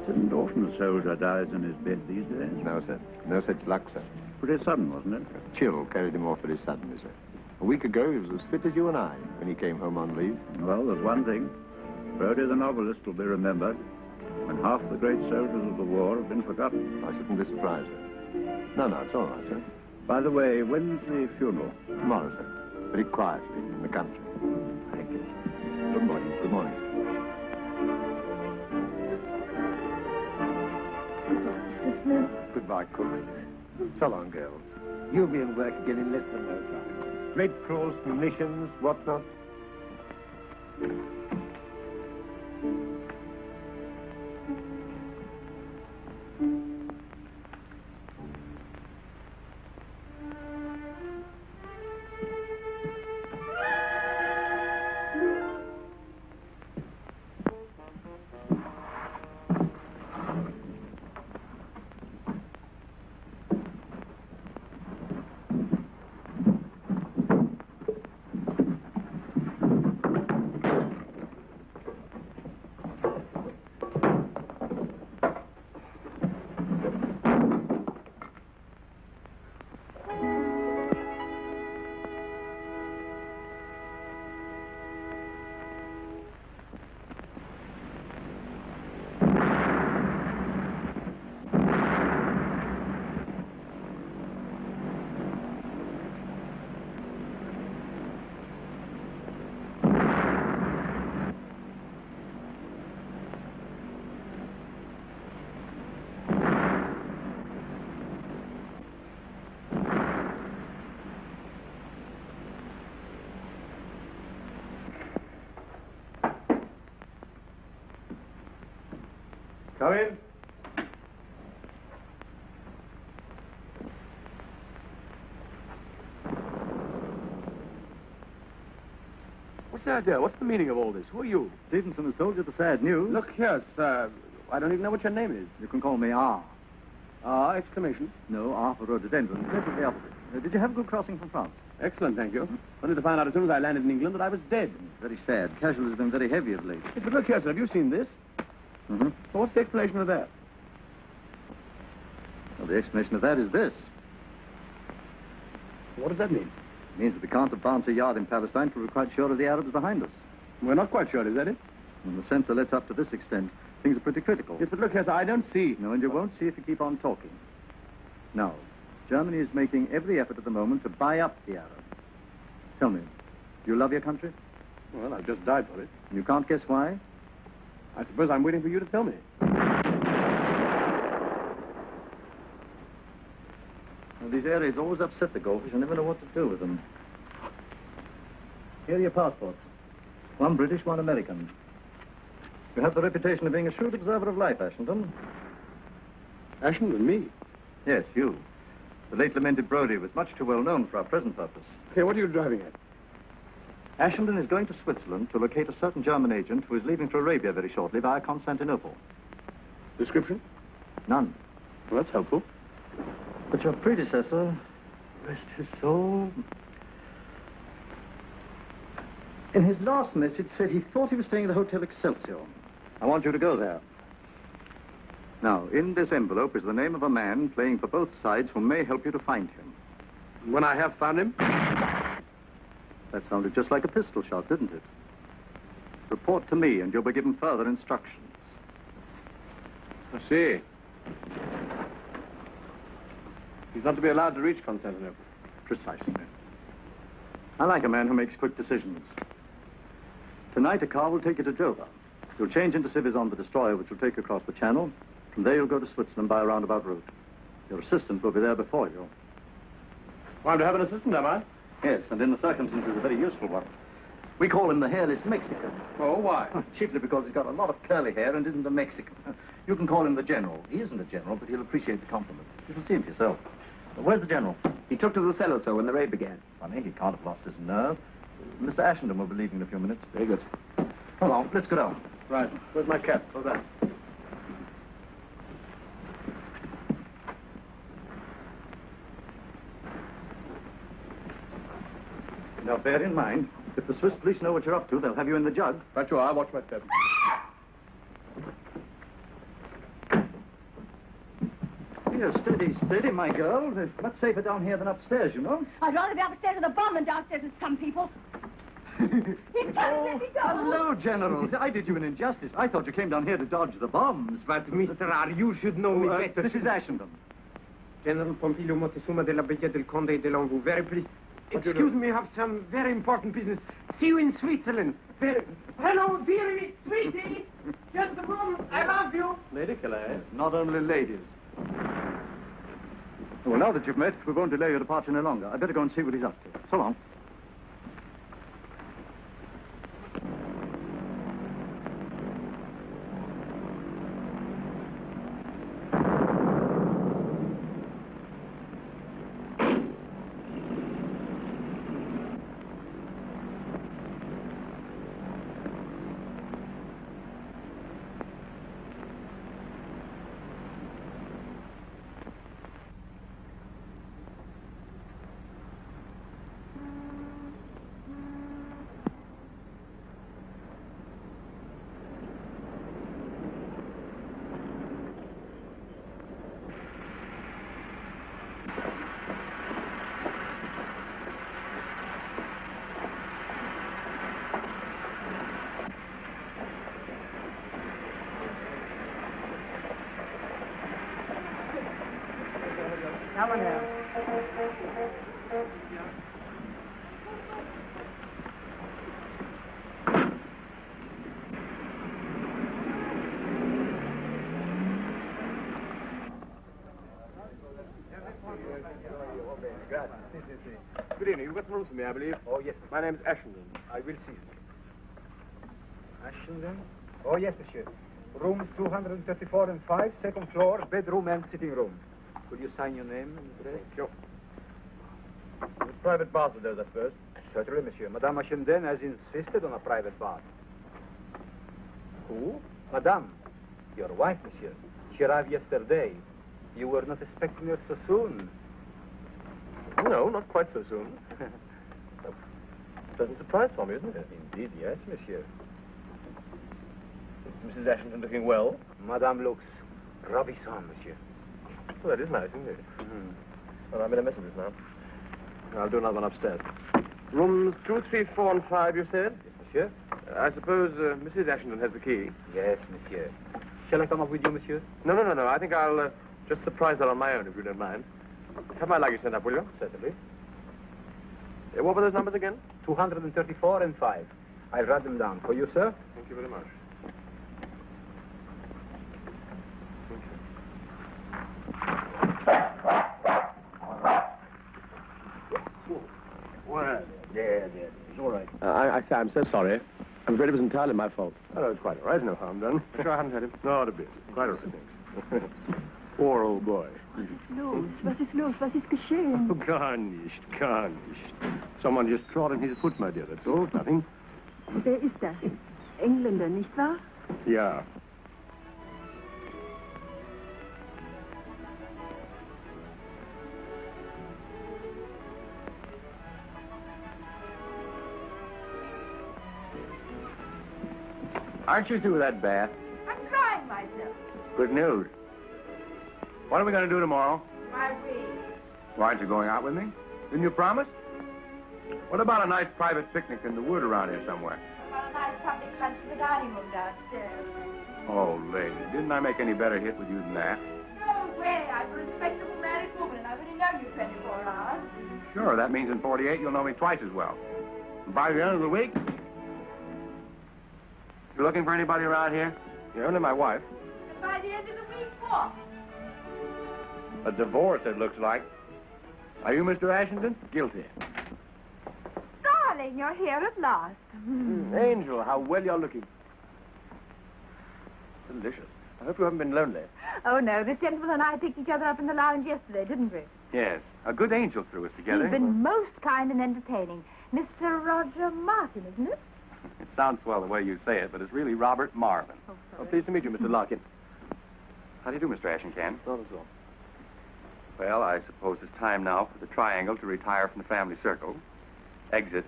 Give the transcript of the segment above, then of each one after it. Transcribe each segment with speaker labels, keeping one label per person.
Speaker 1: Isn't often a soldier dies in his bed these days?
Speaker 2: No, sir. No such luck, sir.
Speaker 1: Pretty sudden, wasn't it?
Speaker 2: A chill carried him off very suddenly, sir. A week ago, he was as fit as you and I when he came home on leave.
Speaker 1: Well, there's one thing. Brodie the novelist will be remembered when half the great soldiers of the war have been forgotten.
Speaker 2: I shouldn't be surprised, sir. No, it's all right, sir.
Speaker 1: By the way, when's the funeral?
Speaker 2: Tomorrow, sir. Very quietly in the country.
Speaker 1: Thank you.
Speaker 2: Good morning. Good morning. Goodbye, cook. So long, girls. You'll be in work again in less than no time. Red Cross, munitions, whatnot. Come in. What's the idea? What's the meaning of all this? Who are you?
Speaker 3: Stevenson has told you the sad news.
Speaker 2: Look here, sir. I don't even know what your name is.
Speaker 3: You can call me R.
Speaker 2: R, exclamation.
Speaker 3: No, R for rhododendron. Definitely opposite. Did you have a good crossing from France?
Speaker 2: Excellent, thank you. Only to find out as soon as I landed in England that I was dead.
Speaker 3: Very sad. Casualties have been very heavy of late.
Speaker 2: Yes, but look here, sir. Have you seen this?
Speaker 3: Mm-hmm.
Speaker 2: Well, what's the explanation of that?
Speaker 3: Well, the explanation of that is this.
Speaker 2: What does that mean?
Speaker 3: It means that we can't advance a yard in Palestine till we're quite sure of the Arabs behind us.
Speaker 2: We're not quite sure, is that it?
Speaker 3: And the censor lets up to this extent. Things are pretty critical.
Speaker 2: Yes, but look here, sir, I don't see.
Speaker 3: No, and you won't see if you keep on talking. Now, Germany is making every effort at the moment to buy up the Arabs. Tell me, do you love your country?
Speaker 2: Well, I've just died for it.
Speaker 3: And you can't guess why?
Speaker 2: I suppose I'm waiting for you to tell me.
Speaker 3: Well, these air raids always upset the golfers. You never know what to do with them. Here are your passports. One British, one American. You have the reputation of being a shrewd observer of life, Ashenden.
Speaker 2: Ashenden, me?
Speaker 3: Yes, you. The late lamented Brodie was much too well known for our present purpose.
Speaker 2: Okay, what are you driving at?
Speaker 3: Ashenden is going to Switzerland to locate a certain German agent who is leaving for Arabia very shortly via Constantinople.
Speaker 2: Description?
Speaker 3: None.
Speaker 2: Well, that's helpful.
Speaker 3: But your predecessor, rest his soul, in his last message said he thought he was staying at the Hotel Excelsior. I want you to go there. Now, in this envelope is the name of a man playing for both sides who may help you to find him.
Speaker 2: When I have found him?
Speaker 3: That sounded just like a pistol shot, didn't it? Report to me, and you'll be given further instructions.
Speaker 2: I see. He's not to be allowed to reach Constantinople.
Speaker 3: Precisely. I like a man who makes quick decisions. Tonight, a car will take you to Jova. You'll change into civvies on the destroyer, which will take you across the channel. From there, you'll go to Switzerland by a roundabout route. Your assistant will be there before you.
Speaker 2: Well, I'm to have an assistant, am I?
Speaker 3: Yes, and in the circumstances, a very useful one. We call him the hairless Mexican.
Speaker 2: Oh, why?
Speaker 3: Chiefly because he's got a lot of curly hair and isn't a Mexican. You can call him the General. He isn't a general, but he'll appreciate the compliment. You shall see him for yourself. Where's the General?
Speaker 2: He took to the cellar, sir, when the raid began.
Speaker 3: Funny, he can't have lost his nerve. Mr. Ashenden will be leaving in a few minutes.
Speaker 2: Very good.
Speaker 3: Hold on, let's go down.
Speaker 2: Right. Where's my cap?
Speaker 3: Go there. Now, bear in mind, if the Swiss police know what you're up to, they'll have you in the jug.
Speaker 2: Right you are. I'll watch my step.
Speaker 3: Here, steady, steady, my girl. It's much safer down here than upstairs, you know.
Speaker 4: I'd rather be upstairs with a bomb than downstairs with some people. He's coming, let me go.
Speaker 3: Hello, General. I did you an injustice. I thought you came down here to dodge the bombs.
Speaker 2: But, Mr. R., you should know me better.
Speaker 3: This is Ashenden.
Speaker 2: General Pompilio Moctezuma de la Bella del Conde de Longu. Very pleased. Excuse me, I have some very important business. See you in Switzerland. Hello, dearie, sweetie. Just a moment. I love you.
Speaker 3: Lady Calais. Not only ladies. Well, now that you've met, we won't delay your departure any longer. I'd better go and see what he's up to. So long.
Speaker 4: Come on now.
Speaker 2: Good evening. You've got some rooms for me, I believe. Oh, yes. My name's Ashenden. I will see you.
Speaker 5: Ashenden? Oh, yes, monsieur. Rooms 234 and 5, second floor, bedroom and sitting room. Could you sign your name and address?
Speaker 2: Sure. The private bath of those, I suppose.
Speaker 5: Certainly, monsieur. Madame Ashenden has insisted on a private bath.
Speaker 2: Who?
Speaker 5: Madame, your wife, monsieur. She arrived yesterday. You were not expecting her so soon.
Speaker 2: No, not quite so soon. A pleasant surprise for me, isn't it?
Speaker 5: Indeed, yes, monsieur.
Speaker 2: Is Mrs. Ashenden looking well?
Speaker 5: Madame looks ravissant, monsieur.
Speaker 2: Well, that is nice, isn't it? Well, I'm in a mess of this now. I'll do another one upstairs. Rooms 2, 3, 4, and 5, you said?
Speaker 5: Yes, monsieur.
Speaker 2: I suppose Mrs. Ashenden has the key.
Speaker 5: Yes, monsieur. Shall I come up with you, monsieur?
Speaker 2: No. I think I'll just surprise her on my own, if you don't mind. Have my luggage sent up, will you?
Speaker 5: Certainly.
Speaker 2: What were those numbers again?
Speaker 5: 234 and 5. I'll write them down. For you, sir?
Speaker 2: Thank you very much.
Speaker 5: Well, yeah, it's all right.
Speaker 6: I say, I'm so sorry. I'm afraid it was entirely my fault.
Speaker 2: Oh, it's quite all right. No harm done. Sure, I haven't had him. Not a bit. Quite all right, thanks. Poor old boy.
Speaker 4: Was ist los? Was ist geschehen?
Speaker 2: Oh, gar nicht. Someone just trod on his foot, my dear. That's all. Nothing.
Speaker 4: Wer ist das? Engländer, nicht wahr?
Speaker 2: Ja.
Speaker 6: Aren't you through with that bath?
Speaker 4: I'm drying myself.
Speaker 6: Good news. What are we going to do tomorrow?
Speaker 4: My wig.
Speaker 6: Why aren't you going out with me? Didn't you promise? What about a nice private picnic in the wood around here somewhere?
Speaker 4: About a nice public lunch in the dining room downstairs.
Speaker 6: Oh, lady, didn't I make any better hit with you than that?
Speaker 4: No way. I'm a respectable married woman, and I've only known you 24 hours.
Speaker 6: Sure, that means in 48 you'll know me twice as well. And by the end of the week, you looking for anybody around here?
Speaker 2: Yeah, only my wife.
Speaker 4: And by the end of the week, what?
Speaker 6: A divorce, it looks like. Are you Mr. Ashenden? Guilty.
Speaker 4: Darling, you're here at last.
Speaker 2: Angel, how well you're looking. Delicious. I hope you haven't been lonely.
Speaker 4: Oh, no. This gentleman and I picked each other up in the lounge yesterday, didn't we?
Speaker 6: Yes, a good angel threw us together.
Speaker 4: He's been most kind and entertaining. Mr. Roger Martin, isn't it?
Speaker 6: It sounds swell the way you say it, but it's really Robert Marvin.
Speaker 4: Oh,
Speaker 2: Oh,
Speaker 4: sorry.
Speaker 2: pleased to meet you, Mr. Larkin.
Speaker 6: How do you do, Mr. Ashenden?
Speaker 2: Not at all.
Speaker 6: Well, I suppose it's time now for the triangle to retire from the family circle. Exit,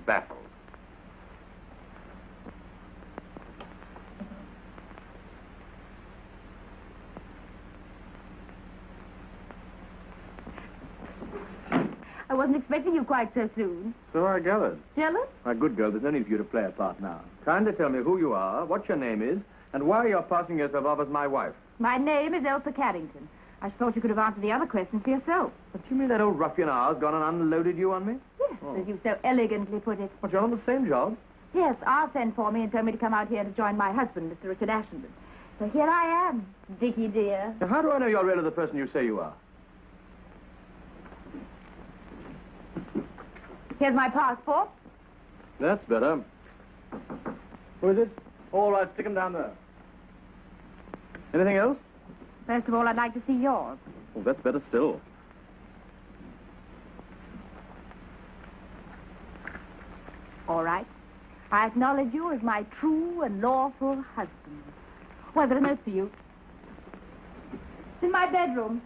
Speaker 6: baffled.
Speaker 4: wasn't expecting you quite so soon.
Speaker 7: So I gathered.
Speaker 4: Jealous?
Speaker 7: My good girl, there's no need for you to play a part now. Kindly tell me who you are, what your name is, and why you're passing yourself off as my wife.
Speaker 4: My name is Elsa Carrington. I thought you could have answered the other questions for yourself.
Speaker 7: But you mean that old ruffian ours gone and unloaded you on me?
Speaker 4: Yes, as you so elegantly put it.
Speaker 7: But you're on the same job.
Speaker 4: Yes, R sent for me and told me to come out here to join my husband, Mr. Richard Ashenden. So here I am, Dickie dear.
Speaker 7: Now, how do I know you're really the person you say you are?
Speaker 4: Here's my passport.
Speaker 7: That's better. Who is it? All right, stick him down there. Anything else?
Speaker 4: First of all, I'd like to see yours.
Speaker 7: Oh, that's better still.
Speaker 4: All right. I acknowledge you as my true and lawful husband. Well, there's a note for you. It's in my bedroom.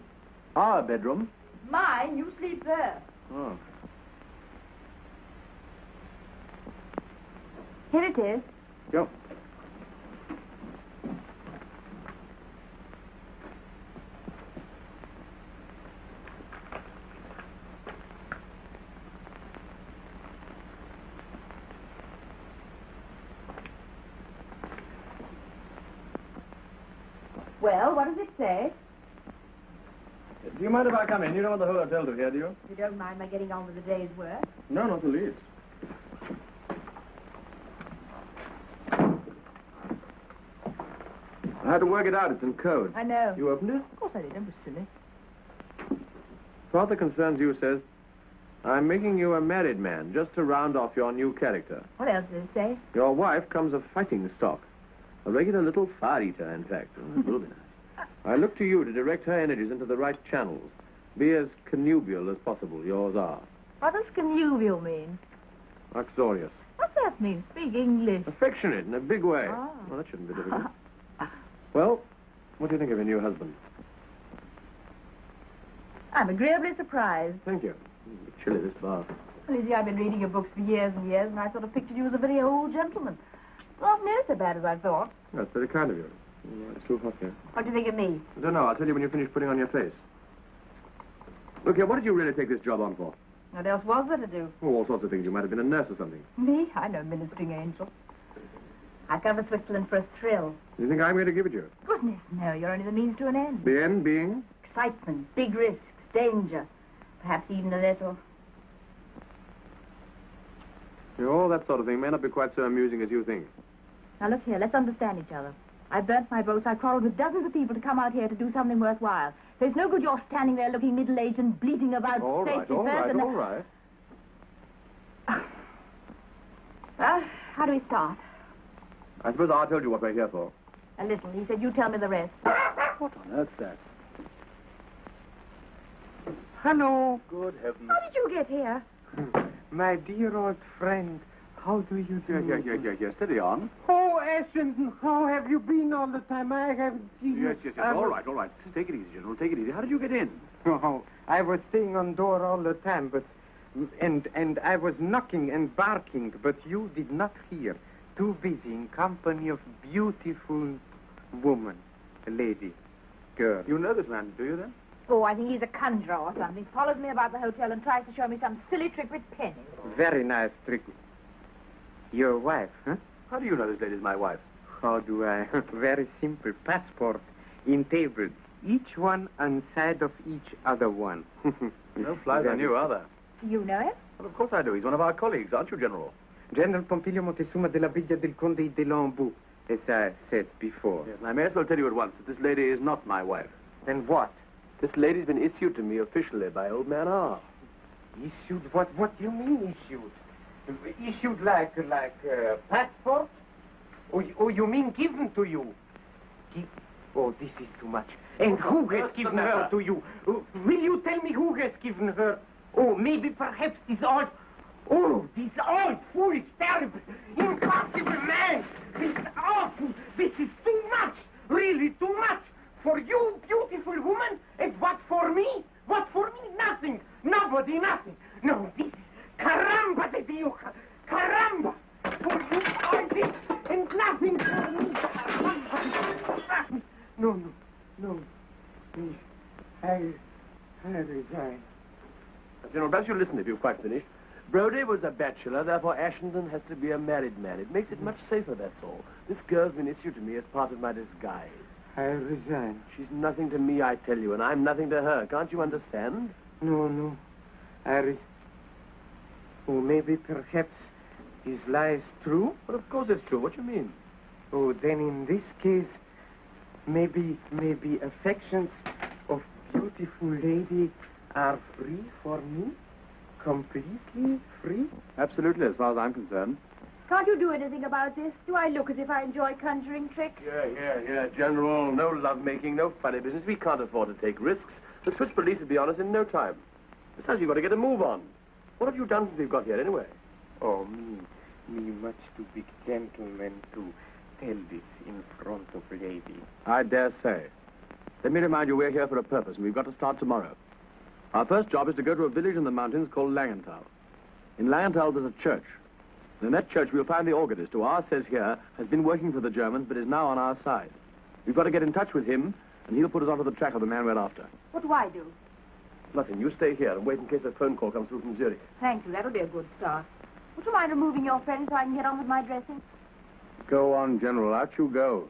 Speaker 7: Our bedroom?
Speaker 4: Mine, you sleep there.
Speaker 7: Oh.
Speaker 4: Here it is.
Speaker 7: Go.
Speaker 4: Well, what does it say?
Speaker 7: Do you mind if I come in? You don't want the whole hotel to hear, do you?
Speaker 4: You don't mind my getting on with the day's work?
Speaker 7: No, not the least. I had to work it out. It's in code.
Speaker 4: I know.
Speaker 7: You opened it?
Speaker 4: Of course I did. Don't be silly.
Speaker 7: Father concerns you says, I'm making you a married man just to round off your new character.
Speaker 4: What else does it say?
Speaker 7: Your wife comes of fighting stock. A regular little fire eater, in fact. It will be nice. I look to you to direct her energies into the right channels. Be as connubial as possible. Yours are.
Speaker 4: What does connubial mean?
Speaker 7: Uxorious.
Speaker 4: What's that mean? Speak English.
Speaker 7: Affectionate in a big way.
Speaker 4: Ah.
Speaker 7: Well, that shouldn't be difficult. Well, what do you think of your new husband?
Speaker 4: I'm agreeably surprised.
Speaker 7: Thank you. A bit chilly, this bath.
Speaker 4: Well, you see, I've been reading your books for years and years, and I sort of pictured you as a very old gentleman. Not near so bad as I thought.
Speaker 7: That's very kind of you. It's too hot here.
Speaker 4: What do you think of me?
Speaker 7: I don't know. I'll tell you when you finish putting on your face. Look here, what did you really take this job on for?
Speaker 4: What else was there to do?
Speaker 7: Oh, all sorts of things. You might have been a nurse or something.
Speaker 4: Me? I'm no ministering angel. I've come to Switzerland for a thrill.
Speaker 7: You think I'm going to give it you?
Speaker 4: Goodness, no, you're only the means to an end.
Speaker 7: The end being?
Speaker 4: Excitement, big risks, danger. Perhaps even a little.
Speaker 7: All that sort of thing may not be quite so amusing as you think.
Speaker 4: Now, look here, let's understand each other. I burnt my boats. I quarreled with dozens of people to come out here to do something worthwhile. So it's no good you're standing there looking middle-aged and bleating about
Speaker 7: All right,
Speaker 4: safety
Speaker 7: all
Speaker 4: first
Speaker 7: right,
Speaker 4: and...
Speaker 7: all right.
Speaker 4: Well, how do we start?
Speaker 7: I suppose I told you what we're here for.
Speaker 4: A little. He said you tell me the rest.
Speaker 7: What on earth's that?
Speaker 5: Hello.
Speaker 7: Good heavens.
Speaker 4: How did you get here?
Speaker 5: My dear old friend, how do you do?
Speaker 7: Yes. Steady on.
Speaker 2: Oh, Ashenden, how have you been all the time? I haven't seen you.
Speaker 7: Yes. All right. Take it easy, General. Take it easy. How did you get in?
Speaker 5: Oh, I was staying on door all the time, but... And I was knocking and barking, but you did not hear. Too busy in company of beautiful woman, a lady, girl.
Speaker 7: You know this man, do you then?
Speaker 4: Oh, I think he's a conjurer or something. Follows me about the hotel and tries to show me some silly trick with pennies.
Speaker 5: Very nice trick. Your wife, huh?
Speaker 7: How do you know this lady's my wife?
Speaker 5: How do I? Very simple. Passport in table. Each one on side of each other one.
Speaker 7: No flies on you, are there?
Speaker 4: You know him?
Speaker 7: Well, of course I do. He's one of our colleagues, aren't you, General?
Speaker 5: General Pompilio Montezuma della Villa del Conde de Lambeau, as I said before.
Speaker 7: Yes, and I may as well tell you at once that this lady is not my wife.
Speaker 5: Then what?
Speaker 7: This lady's been issued to me officially by old man R.
Speaker 5: Issued? What do you mean issued? Issued like passport? Or you mean given to you? Oh, this is too much. And who has given her to you? Will you tell me who has given her? Oh, maybe perhaps this old foolish, terrible, impossible man. This awful, this is too much, really too much. For you, beautiful woman, and what for me? What for me? Nothing. Nobody, nothing. No, this is caramba de Dio, caramba. For you, all this, and nothing for me. No. I resign.
Speaker 7: General, perhaps you'll listen if you've quite finished. Brodie was a bachelor, therefore Ashenden has to be a married man. It makes it much safer, that's all. This girl's been issued to me as part of my disguise.
Speaker 2: I resign.
Speaker 7: She's nothing to me, I tell you, and I'm nothing to her. Can't you understand?
Speaker 2: No. Oh, maybe, perhaps, his lie is true?
Speaker 7: Well, of course it's true. What do you mean?
Speaker 2: Oh, then in this case, maybe affections of beautiful lady are free for me? Completely free?
Speaker 3: Absolutely, as far as I'm concerned.
Speaker 4: Can't you do anything about this? Do I look as if I enjoy conjuring tricks?
Speaker 7: Yeah, General. No lovemaking, no funny business. We can't afford to take risks. The Swiss police will be on us in no time. Besides, you've got to get a move on. What have you done since we've got here, anyway?
Speaker 2: Oh, me much too big gentleman to tell this in front of lady.
Speaker 3: I dare say. Let me remind you, we're here for a purpose, and we've got to start tomorrow. Our first job is to go to a village in the mountains called Langenthal. In Langenthal, there's a church. And in that church, we'll find the organist, who ours says here has been working for the Germans, but is now on our side. We've got to get in touch with him, and he'll put us onto the track of the man we're after.
Speaker 4: What do I do?
Speaker 7: Nothing. You stay here and wait in case a phone call comes through from Zurich.
Speaker 4: Thank you. That'll be a good start. Would you mind removing your friend so I can get on with my dressing?
Speaker 3: Go on, General. Out you go.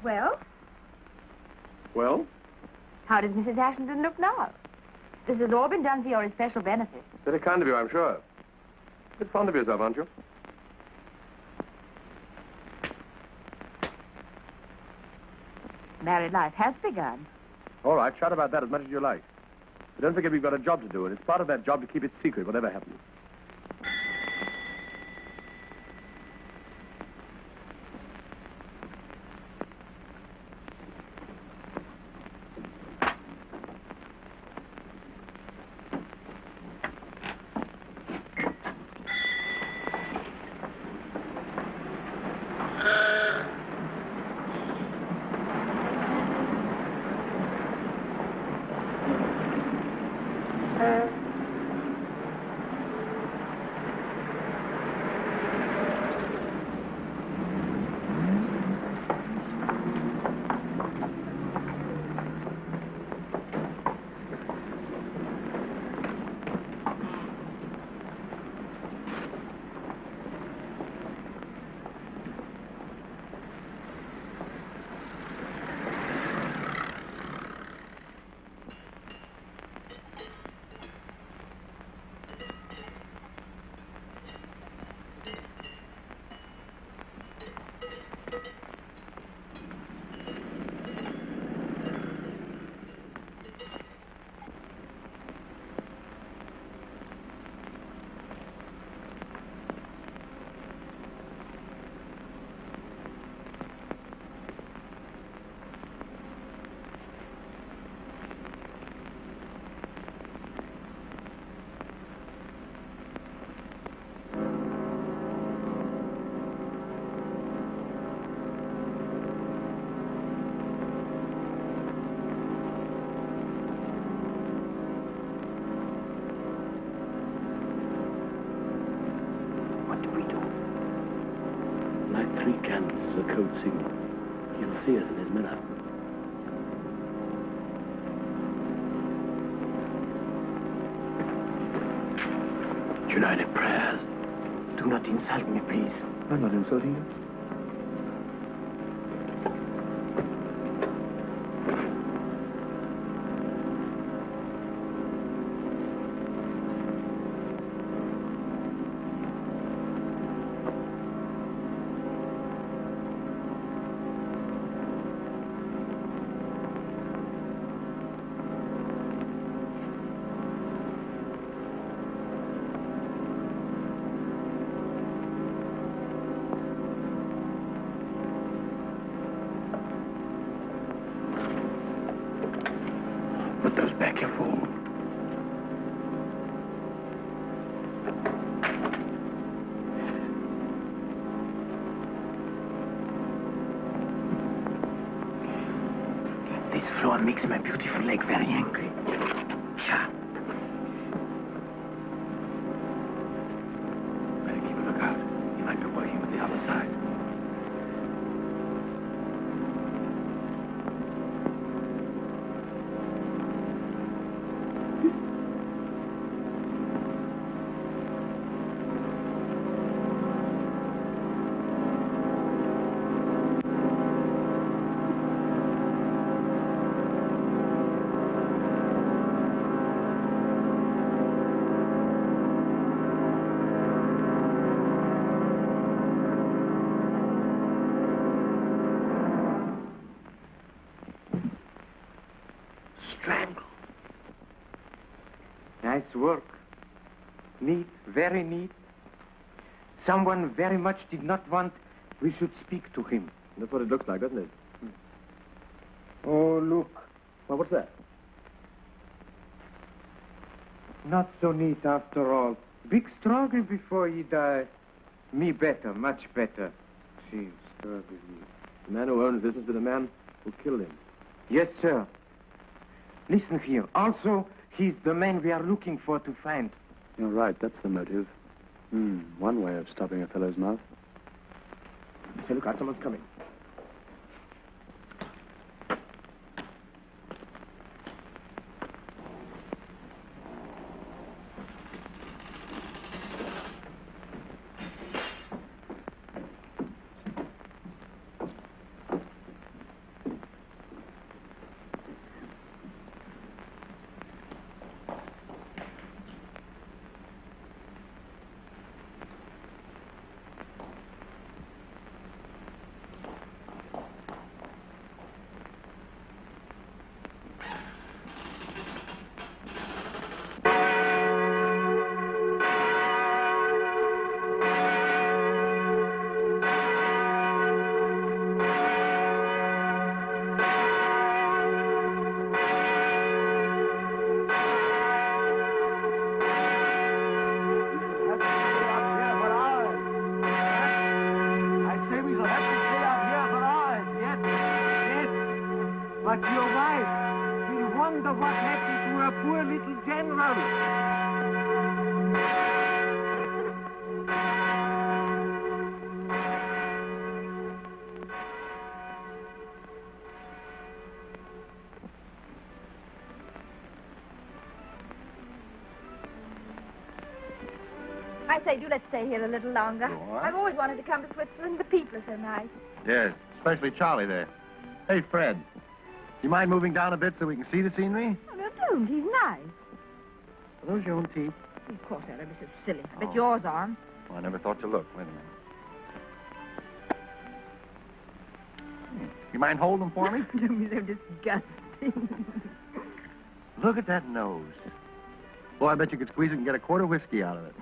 Speaker 4: Well?
Speaker 3: Well?
Speaker 4: How does Mrs. Ashenden look now? This has all been done for your especial benefit.
Speaker 7: Very kind of you, I'm sure. A bit fond of yourself, aren't you?
Speaker 4: Married life has begun.
Speaker 3: All right, shout about that as much as you like. But don't forget we've got a job to do, and it's part of that job to keep it secret, whatever happens.
Speaker 8: The code signal. He'll see us in his mirror. United prayers. Do not insult me, please.
Speaker 3: I'm not insulting you.
Speaker 8: Put those back, you fool. This floor makes my beautiful leg very angry. Sure. Better keep a look
Speaker 2: Nice work. Neat, very neat. Someone very much did not want we should speak to him.
Speaker 7: That's what it looks like, doesn't it?
Speaker 2: Oh, look.
Speaker 7: Well, what's that?
Speaker 2: Not so neat after all. Big struggle before he died. Me better, much better. She struggled.
Speaker 7: The man who owns this has been the man who killed him.
Speaker 2: Yes, sir. Listen here. Also, he's the man we are looking for to find.
Speaker 3: You're right, that's the motive. One way of stopping a fellow's mouth.
Speaker 7: Say, look out, someone's coming.
Speaker 2: But your wife, she'll wonder what happened to her poor little general.
Speaker 4: I say, do let's stay here a little longer.
Speaker 6: What?
Speaker 4: I've always wanted to come to Switzerland. The people are so nice.
Speaker 6: Yes, especially Charlie there. Hey, Fred, you mind moving down a bit so we can see the scenery?
Speaker 4: Oh, no, don't. He's nice.
Speaker 6: Are those your own teeth?
Speaker 4: Of course, they're ever so silly. I bet
Speaker 6: Oh.
Speaker 4: yours aren't.
Speaker 6: Well, I never thought to look. Wait a minute. You mind holding them for me?
Speaker 4: Don't be so disgusting.
Speaker 6: Look at that nose. Boy, I bet you could squeeze it and get a quart of whiskey out of it.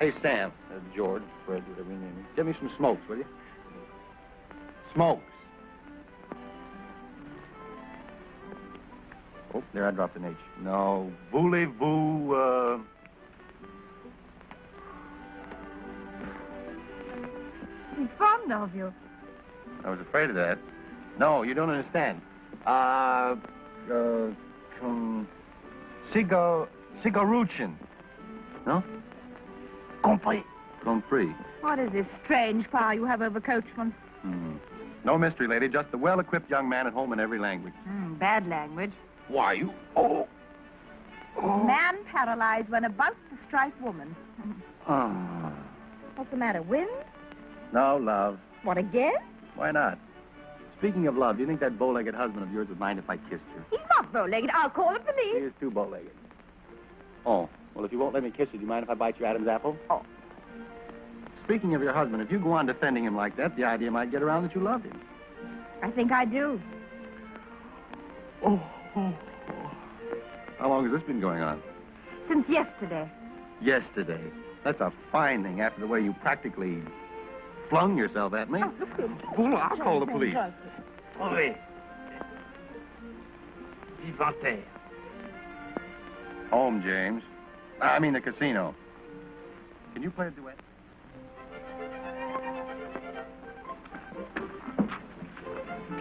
Speaker 6: Hey, Sam, George, Fred, whatever your name is. Give me some smokes, will you? Smokes. Oh, there, I dropped an H. No, voulez-vous,
Speaker 4: He's fond of you.
Speaker 6: I was afraid of that. No, you don't understand. Cigaruchin. No? Compris. Compris.
Speaker 4: What is this strange power you have over coachmen?
Speaker 6: No mystery, lady. Just a well-equipped young man at home in every language.
Speaker 4: Bad language.
Speaker 6: Why, you... Oh.
Speaker 4: Man paralyzed when about to strike woman.
Speaker 6: Ah.
Speaker 4: What's the matter, wind?
Speaker 6: No, love.
Speaker 4: What, again?
Speaker 6: Why not? Speaking of love, do you think that bow-legged husband of yours would mind if I kissed you?
Speaker 4: He's not bow-legged. I'll call the
Speaker 6: He
Speaker 4: police.
Speaker 6: is too bow-legged. Oh, well, if you won't let me kiss you, do you mind if I bite your Adam's apple?
Speaker 4: Oh.
Speaker 6: Speaking of your husband, if you go on defending him like that, the idea might get around that you loved him.
Speaker 4: I think I do.
Speaker 6: Oh. How long has this been going on?
Speaker 4: Since yesterday.
Speaker 6: Yesterday. That's a fine thing after the way you practically flung yourself at me.
Speaker 4: Oh, look here.
Speaker 6: Well, I'll call the police.
Speaker 2: Oui. Vivante.
Speaker 6: Home, James. I mean the casino. Can you play a duet?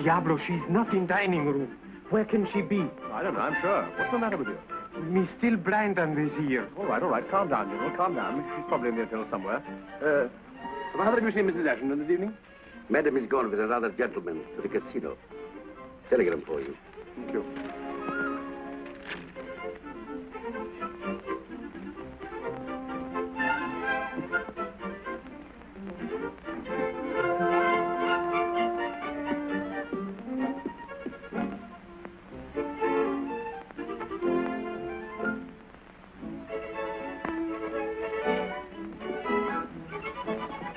Speaker 2: Diablo, she's not in dining room. Where can she be?
Speaker 7: I don't know, I'm sure. What's the matter with you?
Speaker 2: Me still blind on this ear.
Speaker 7: All right. Calm down, General. Calm down. She's probably in the hotel somewhere. Have you seen Mrs. Ashenden this evening?
Speaker 8: Madam is gone with another gentleman to the casino. Telegram for you.
Speaker 7: Thank you.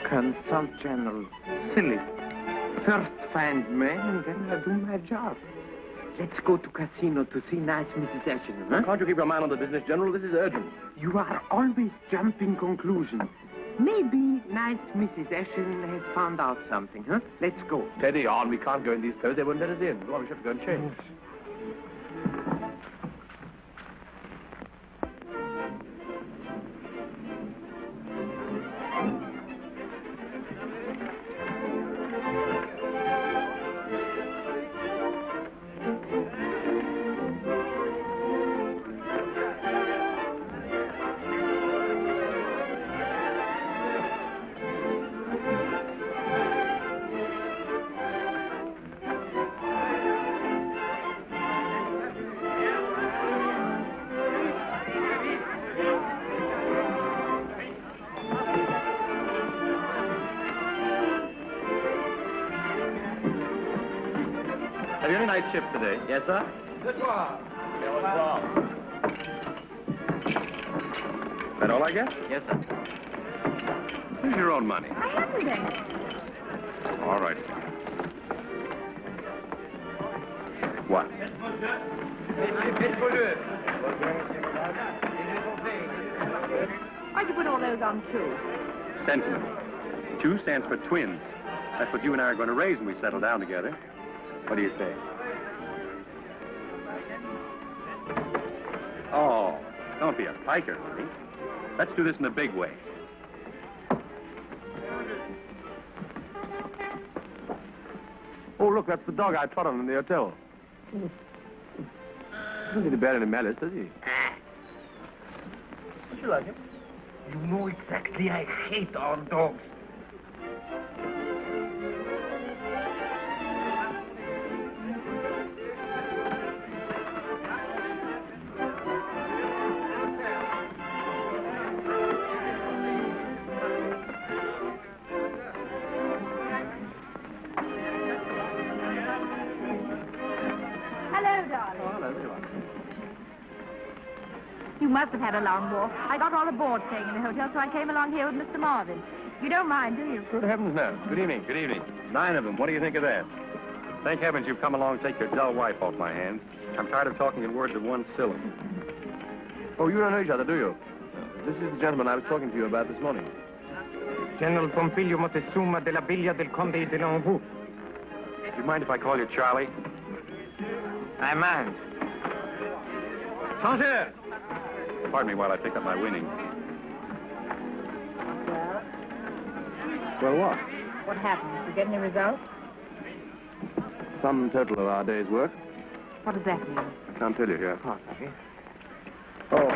Speaker 2: Consult General. Silly. First find man, and then I do my job. Let's go to casino to see nice Mrs. Ashenden, huh?
Speaker 7: Can't you keep your mind on the business, General? This is urgent.
Speaker 2: You are always jumping conclusions. Maybe nice Mrs. Ashenden has found out something, huh? Let's go.
Speaker 7: Steady on. We can't go in these clothes. They won't let us in. Well, we should have to go and change.
Speaker 6: Have you any night shift today? Yes, sir? That all I get? Yes, sir. Use your own money.
Speaker 4: I haven't any.
Speaker 6: All right. What?
Speaker 4: Why'd you put all those on two?
Speaker 6: Sentiment. 2 stands for twins. That's what you and I are going to raise when we settle down together. What do you say? Oh, don't be a piker, honey. Let's do this in a big way.
Speaker 7: Oh, look, that's the dog I trod on in the hotel. Doesn't seem to bear any malice, does he?
Speaker 2: Don't you like him? You know exactly I hate our dogs.
Speaker 4: You must have had a long walk. I got all the board staying in the hotel, so I came along here with Mr. Marvin. You don't mind, do you?
Speaker 7: Good heavens, no.
Speaker 6: Good evening. Good evening. 9 of them. What do you think of that? Thank heavens you've come along to take your dull wife off my hands. I'm tired of talking in words of one syllable.
Speaker 7: Oh, you don't know each other, do you? This is the gentleman I was talking to you about this morning.
Speaker 2: General Pompilio Montezuma della Villa del Conde de l'Anvou.
Speaker 6: Do you mind if I call you Charlie?
Speaker 2: I mind.
Speaker 6: Changer! Pardon me while I pick up my winnings.
Speaker 7: Well, what?
Speaker 4: What happened? Did you get any results?
Speaker 7: Some total of our day's work.
Speaker 4: What does that mean?
Speaker 7: I can't tell you here.
Speaker 2: Oh, okay.
Speaker 7: Oh.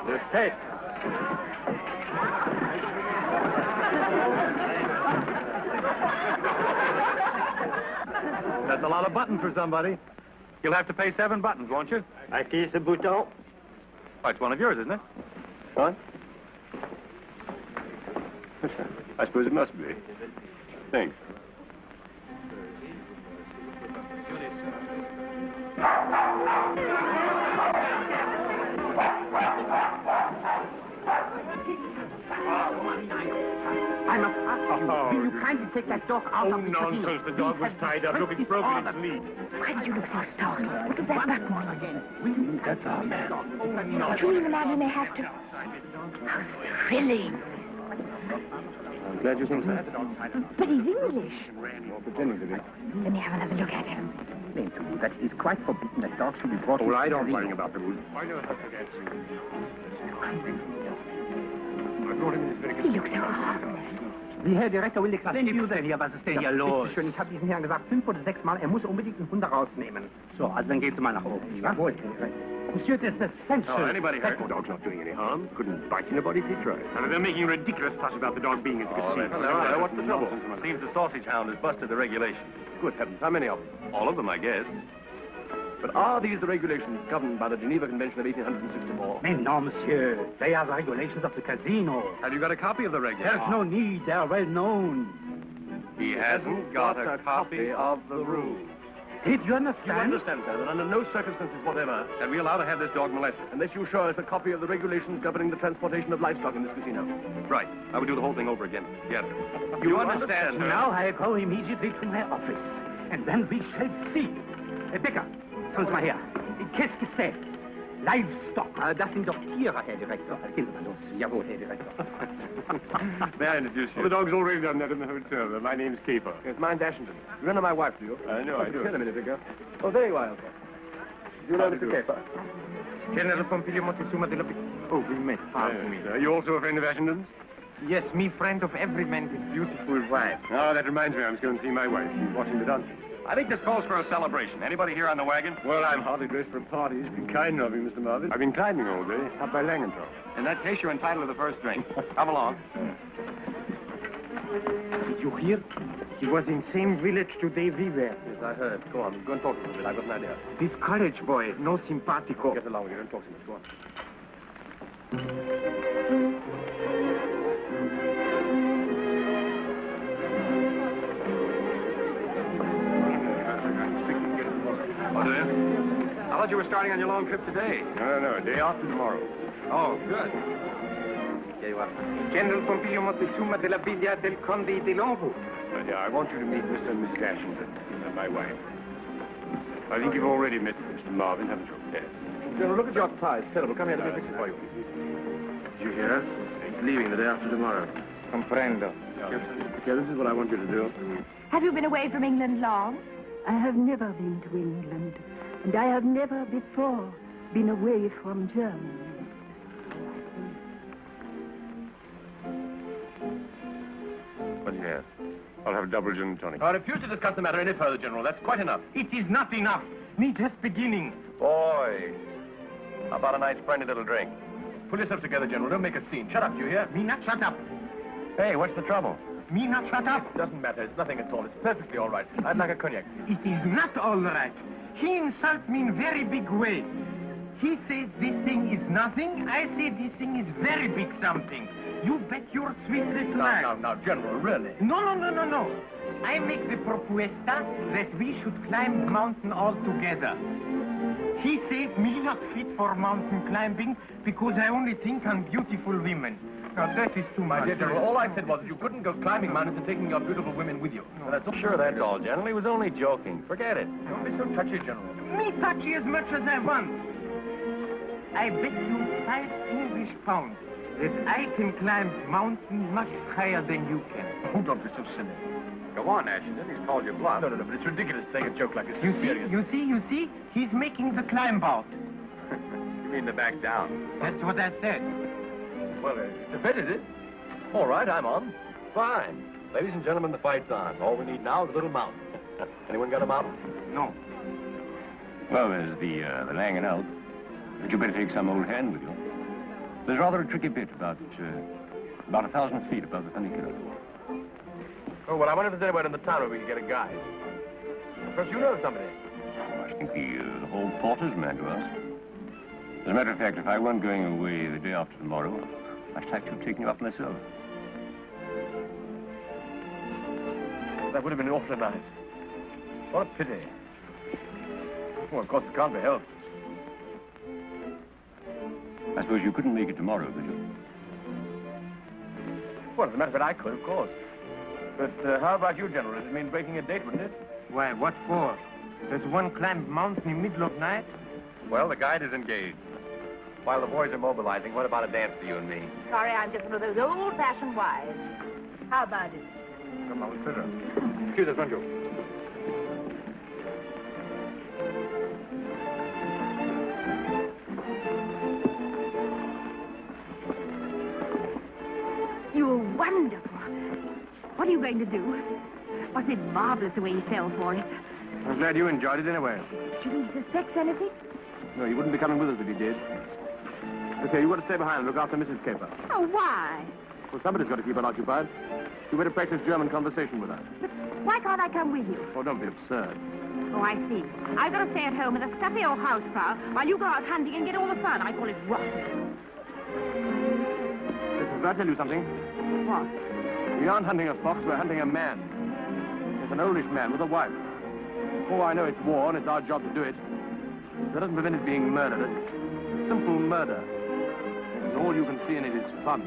Speaker 7: This tape.
Speaker 6: That's a lot of buttons for somebody. You'll have to pay 7 buttons, won't you?
Speaker 8: À qui ce bouton?
Speaker 6: Oh, it's one of yours, isn't it?
Speaker 7: What? I suppose it must be. Thanks.
Speaker 2: I must ask you, will you kindly take that dog out of the
Speaker 7: nonsense. The dog was tied up. Look, it's broken its lead.
Speaker 4: Why did you look so startled? Look at that button again.
Speaker 7: That's our man.
Speaker 4: Don't you even imagine they have to? How thrilling.
Speaker 7: I'm glad you think so.
Speaker 4: But he's English.
Speaker 7: Well, pretending to be.
Speaker 4: Let me have another look at him.
Speaker 2: Explain to you that it is quite forbidden that dogs should be brought
Speaker 7: Well, I don't
Speaker 2: casino.
Speaker 7: worry about the rules. Why don't I forget?
Speaker 4: He looks so harmless.
Speaker 2: Die Herr Direktor will explain to you that hier, was ist denn hier los? Schön, ich habe diesen Herrn gesagt 5 oder 6 Mal, er muss unbedingt den Hund rausnehmen. So, also dann gehen Sie mal nach oben. Jawohl. Monsieur, this is essential.
Speaker 6: Oh, anybody hurt?
Speaker 7: The dog's not doing any harm. Couldn't bite anybody if he tried. And they're making a ridiculous fuss about the dog being in the casino.
Speaker 6: Well, what's the trouble? Seems the sausage hound has busted the regulations.
Speaker 7: Good heavens, how many of them?
Speaker 6: All of them, I guess.
Speaker 7: But are these the regulations governed by the Geneva Convention of 1864?
Speaker 2: Mais non, monsieur. They are the regulations of the casino.
Speaker 6: Have you got a copy of the regulations?
Speaker 2: There's no need. They are well known.
Speaker 6: He hasn't got a copy of the rules.
Speaker 2: Did you
Speaker 7: You
Speaker 2: understand?
Speaker 7: understand, sir, that under no circumstances whatever
Speaker 6: Are we allowed to have this dog molested?
Speaker 7: unless you show us a copy of the regulations governing the transportation of livestock in this casino.
Speaker 6: Right. I would do the whole thing over again. Yes.
Speaker 7: You understand, sir?
Speaker 2: Now I go immediately to my office. And then we shall see. Becker, kommen Sie mal her. Qu'est-ce que c'est? Livestock. Das sind doch Tiere, Herr Direktor. Gehen Sie mal los. Jawohl, Herr Direktor.
Speaker 6: May I introduce you?
Speaker 7: Well, the dog's already done that in the hotel. My name's Caper.
Speaker 6: Yes, mine's Ashenden. You remember my wife, do you?
Speaker 7: I know, I do.
Speaker 6: Tell a minute ago. Oh, there you are, Elsa. Do you know Mr. Caper?
Speaker 2: General Pompilio Montezuma de la... Oh, we met. Pardon me.
Speaker 7: Are you also a friend of Ashenden's?
Speaker 2: Yes, me friend of every man with beautiful wife.
Speaker 7: Oh, that reminds me, I was going to see my wife. She's watching the dancing.
Speaker 6: I think this calls for a celebration. Anybody here on the wagon?
Speaker 7: Well, I'm hardly dressed for a party. It's been kind of you, Mr. Marvin. I've been climbing all day, up by Langenthal.
Speaker 6: In that case, you're entitled to the first drink. Come along.
Speaker 2: Did you hear? He was in same village today we were.
Speaker 6: Yes, I heard. Go on. Go and talk to him a bit. I've got an idea.
Speaker 2: This college boy, no simpatico.
Speaker 6: Get along with you. Don't talk so much. Go on. Oh, do you? I thought you were starting on your long trip today.
Speaker 7: No, day after tomorrow.
Speaker 6: Oh, good. Here you are.
Speaker 2: General Pompilio Montezuma de la Villa del Conde de Longo.
Speaker 7: Yeah, I want you to meet Mr. and Mrs. Ashenden, my wife. I think you've already met Mr. Marvin, haven't you? Yes.
Speaker 6: General, look at your tie. It's terrible. Come here, let me fix it for you.
Speaker 7: Did you hear? He's leaving the day after tomorrow.
Speaker 2: Comprendo.
Speaker 7: Yeah, this is what I want you to do.
Speaker 4: Have you been away from England long?
Speaker 9: I have never been to England, and I have never before been away from Germany.
Speaker 7: Well, yeah. I'll have a double gin and tonic.
Speaker 6: I refuse to discuss the matter any further, General. That's quite enough.
Speaker 2: It is not enough. Me just beginning.
Speaker 6: Boys, how about a nice friendly little drink? Pull yourself together, General. Don't make a scene. Shut up, do you hear?
Speaker 2: Me not shut up.
Speaker 6: Hey, what's the trouble?
Speaker 2: Me not shut up.
Speaker 6: It doesn't matter. It's nothing at all. It's perfectly all right. I'd like a cognac.
Speaker 2: It is not all right. He insult me in very big way. He says this thing is nothing. I say this thing is very big something. You bet your sweet little life.
Speaker 6: No, General, really.
Speaker 2: No. I make the propuesta that we should climb mountain all together. He says me not fit for mountain climbing because I only think on beautiful women. Now, that is too much.
Speaker 6: My dear General, all I said was that you couldn't go climbing mountains and taking your beautiful women with you. No. That's sure, that's all, General. He was only joking. Forget it. Don't be so touchy, General.
Speaker 2: Me touchy as much as I want. I bet you 5 English pounds that I can climb mountains much higher than you can.
Speaker 6: Oh, don't be so silly. Go on, Ashenden. He's called you bluff. No, but it's ridiculous saying a joke like this.
Speaker 2: You see? He's making the climb out.
Speaker 6: You mean to back down?
Speaker 2: That's what I said.
Speaker 6: Well, it's a bet, is it? All right, I'm on. Fine. Ladies and gentlemen, the fight's on. All we need now is a little mountain. Anyone got a mountain?
Speaker 2: No.
Speaker 1: Well, there's the laying out. But you better take some old hand with you. There's rather a tricky bit about 1,000 feet above the funicular.
Speaker 6: Oh, well, I wonder if there's anywhere in the town where we can get a guide. Perhaps you know somebody.
Speaker 1: I think the whole porter's man to ask. As a matter of fact, if I weren't going away the day after tomorrow, I'd like to have taken you up myself.
Speaker 6: That would have been awfully nice. What a pity. Well, of course, it can't be helped.
Speaker 1: I suppose you couldn't make it tomorrow, could you?
Speaker 6: Well, as a matter of fact, I could, of course. But how about you, General? Does it mean breaking a date, wouldn't it?
Speaker 2: Why, what for? Does one climb mountain in the middle of night?
Speaker 6: Well, the guide is engaged. While the boys are mobilizing, what about a dance for you and me?
Speaker 4: Sorry, I'm just one of those old-fashioned wives. How about it?
Speaker 6: Come on, we'll sit her. Excuse us, won't you?
Speaker 4: You were wonderful. What are you going to do? Wasn't it marvelous the way you fell for it?
Speaker 7: I'm glad you enjoyed it anyway.
Speaker 4: Didn't he suspect anything?
Speaker 7: No, you wouldn't be coming with us if you did. Okay, you got to stay behind and look after Mrs. Caper.
Speaker 4: Oh, why?
Speaker 7: Well, somebody's got to keep her occupied. You better practice German conversation with her.
Speaker 4: But why can't I come with you?
Speaker 7: Oh, don't be absurd.
Speaker 4: Oh, I see. I've got to stay at home as a stuffy old housefrau while you go out hunting and get all the fun. I call it rot.
Speaker 7: Listen, can I tell you something?
Speaker 4: What?
Speaker 7: We aren't hunting a fox, we're hunting a man. It's an oldish man with a wife. Oh, I know it's war and it's our job to do it. That doesn't prevent it being murder. It's simple murder. And all you can see in it is fun.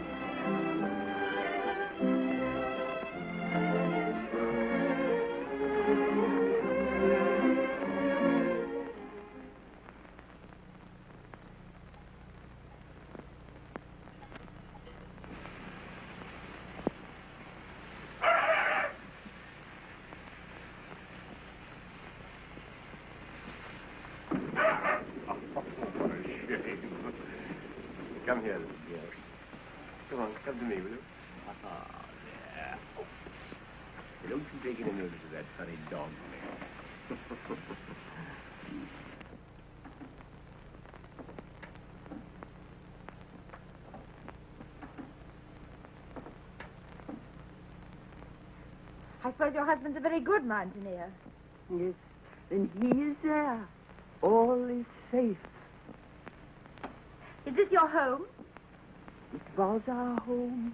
Speaker 1: What a shame. Come here, little girl. Come on, come to me, will you? Ah, there. Don't you take any notice of that funny dog man.
Speaker 4: I suppose your husband's a very good mountaineer.
Speaker 9: Yes, then he is there. All is safe.
Speaker 4: Is this your home?
Speaker 9: It was our home.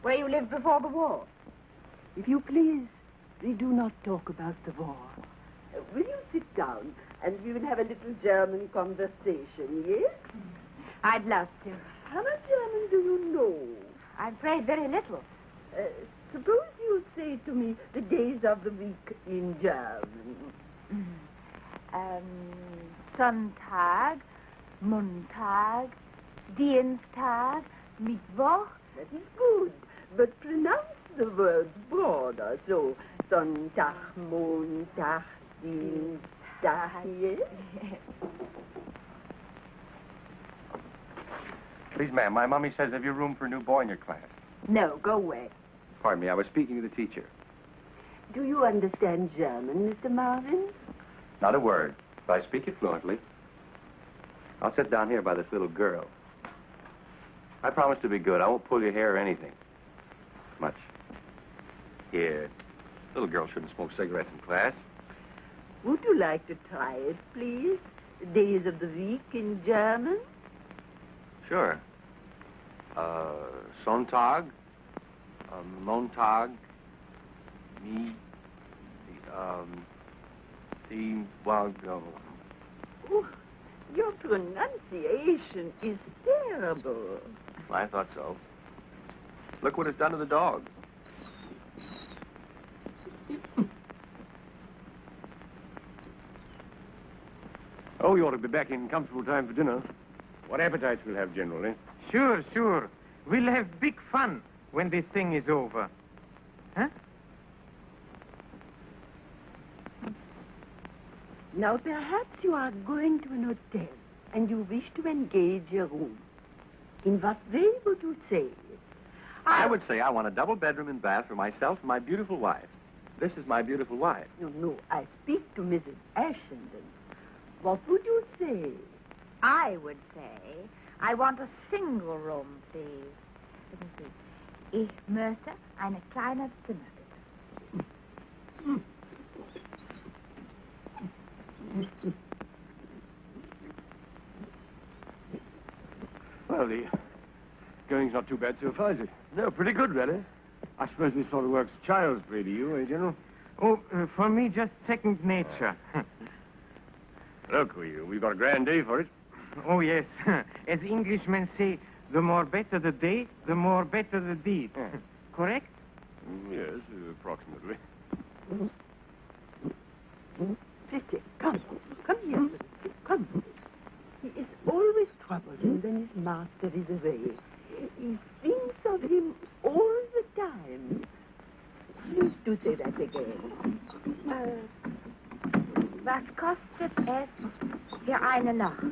Speaker 4: Where you lived before the war?
Speaker 9: If you please, we do not talk about the war. Will you sit down and we will have a little German conversation, yes?
Speaker 4: I'd love to.
Speaker 9: How much German do you know?
Speaker 4: I'm afraid very little.
Speaker 9: Suppose you say to me the days of the week in German.
Speaker 4: Sonntag, Montag, Dienstag, Mittwoch.
Speaker 9: That is good, but pronounce the words broader, so Sonntag, Montag, Dienstag, yes?
Speaker 6: Please, ma'am, my mommy says have you room for a new boy in your class?
Speaker 9: No, go away.
Speaker 6: Pardon me, I was speaking to the teacher.
Speaker 9: Do you understand German, Mr. Marvin?
Speaker 6: Not a word, but I speak it fluently. I'll sit down here by this little girl. I promise to be good. I won't pull your hair or anything. Much. Here. Little girl shouldn't smoke cigarettes in class.
Speaker 9: Would you like to try it, please? Days of the week in German?
Speaker 6: Sure. Sonntag, Montag,
Speaker 9: Oh, your pronunciation is terrible.
Speaker 6: I thought so. Look what it's done to the dog.
Speaker 1: Oh, you ought to be back in comfortable time for dinner. What appetites we'll have, generally.
Speaker 2: Sure, sure. We'll have big fun when this thing is over. Huh?
Speaker 9: Now, perhaps you are going to an hotel and you wish to engage a room. In what way would you say it?
Speaker 6: I would say I want a double bedroom and bath for myself and my beautiful wife. This is my beautiful wife.
Speaker 9: No, I speak to Mrs. Ashenden. What would you say?
Speaker 4: I would say, I want a single room, please. Let me see. Ich möchte eine kleine Zimmer, bitte.
Speaker 1: Well, the going's not too bad so far, is it? No, pretty good, really. I suppose this sort of work's child's play to you, eh, General?
Speaker 2: Oh, for me, just second nature.
Speaker 1: Look, we've got a grand day for it.
Speaker 2: Oh, yes. As Englishmen say, the more better the day, the more better the deed. Correct?
Speaker 1: Yes, approximately.
Speaker 9: Pretty, come here. Come. He is always troublesome when his master is away. He thinks of him all the time. Please do say that again.
Speaker 4: Was kostet es für eine Nacht?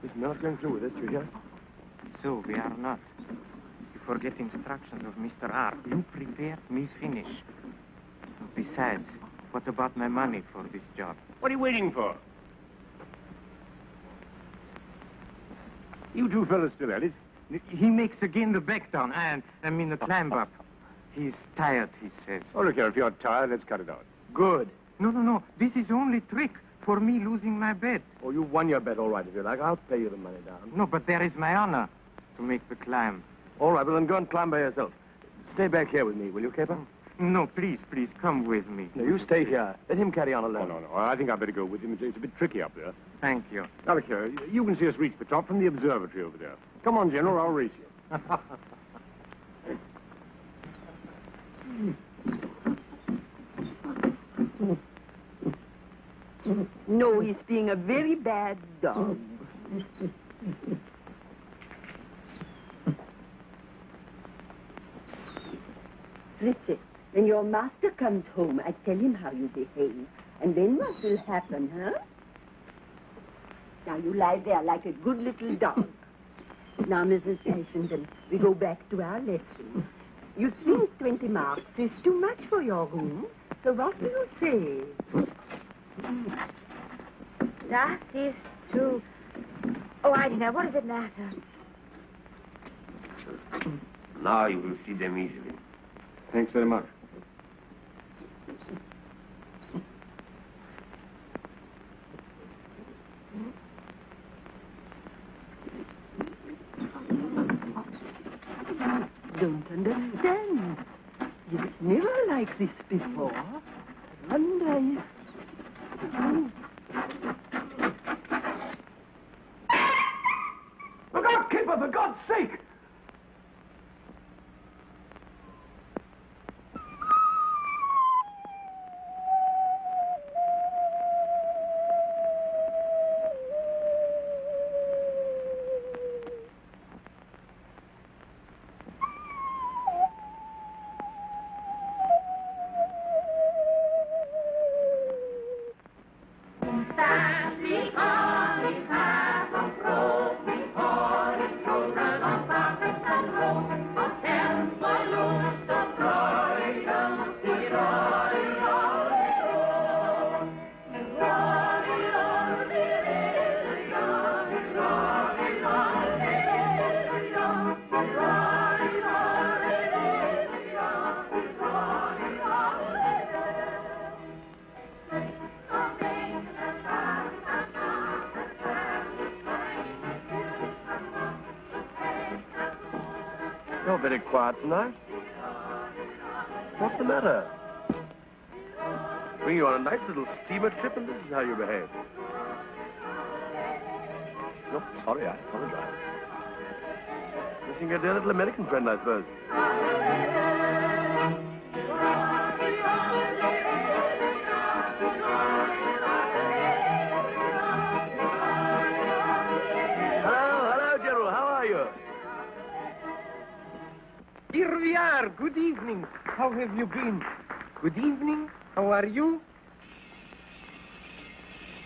Speaker 1: Listen, we're not going through with this, do you hear?
Speaker 2: So, we are not. You forget instructions of Mr. R. You prepared, me finish. Besides, what about my money for this job?
Speaker 1: What are you waiting for? You two fellas still at it?
Speaker 2: He makes again the back down, I mean the climb up. He's tired, he says.
Speaker 1: Oh, look here, if you're tired, let's cut it out.
Speaker 2: Good. No. This is only trick for me losing my bet.
Speaker 1: Oh, you won your bet, all right, if you like. I'll pay you the money down.
Speaker 2: No, but there is my honor to make the climb.
Speaker 1: All right, well, then go and climb by yourself. Stay back here with me, will you, Caper?
Speaker 2: No, please, come with me.
Speaker 1: No, you stay here. Let him carry on alone. No. I think I'd better go with him. It's a bit tricky up there.
Speaker 2: Thank you.
Speaker 1: Now, look here. You can see us reach the top from the observatory over there. Come on, General. I'll race you.
Speaker 9: No, he's being a very bad dog. Fritzi, when your master comes home, I tell him how you behave. And then what will happen, huh? Now you lie there like a good little dog. Now, Mrs. Ashenden, we go back to our lesson. You think 20 marks is too much for your room, so what do you say?
Speaker 4: That is true. Oh, I don't know. What does it matter?
Speaker 1: Now you will see them easily.
Speaker 7: Thanks very much.
Speaker 9: Don't understand. It's never like this before. I wonder if...
Speaker 7: Look out, keeper, for God's sake! You're very quiet tonight. What's the matter? Bring you on a nice little steamer trip, and this is how you behave. No, sorry, I apologize. Missing your dear little American friend, I suppose. Hello, General. How are you?
Speaker 2: Here we are. Good evening. How have you been? Good evening. How are you?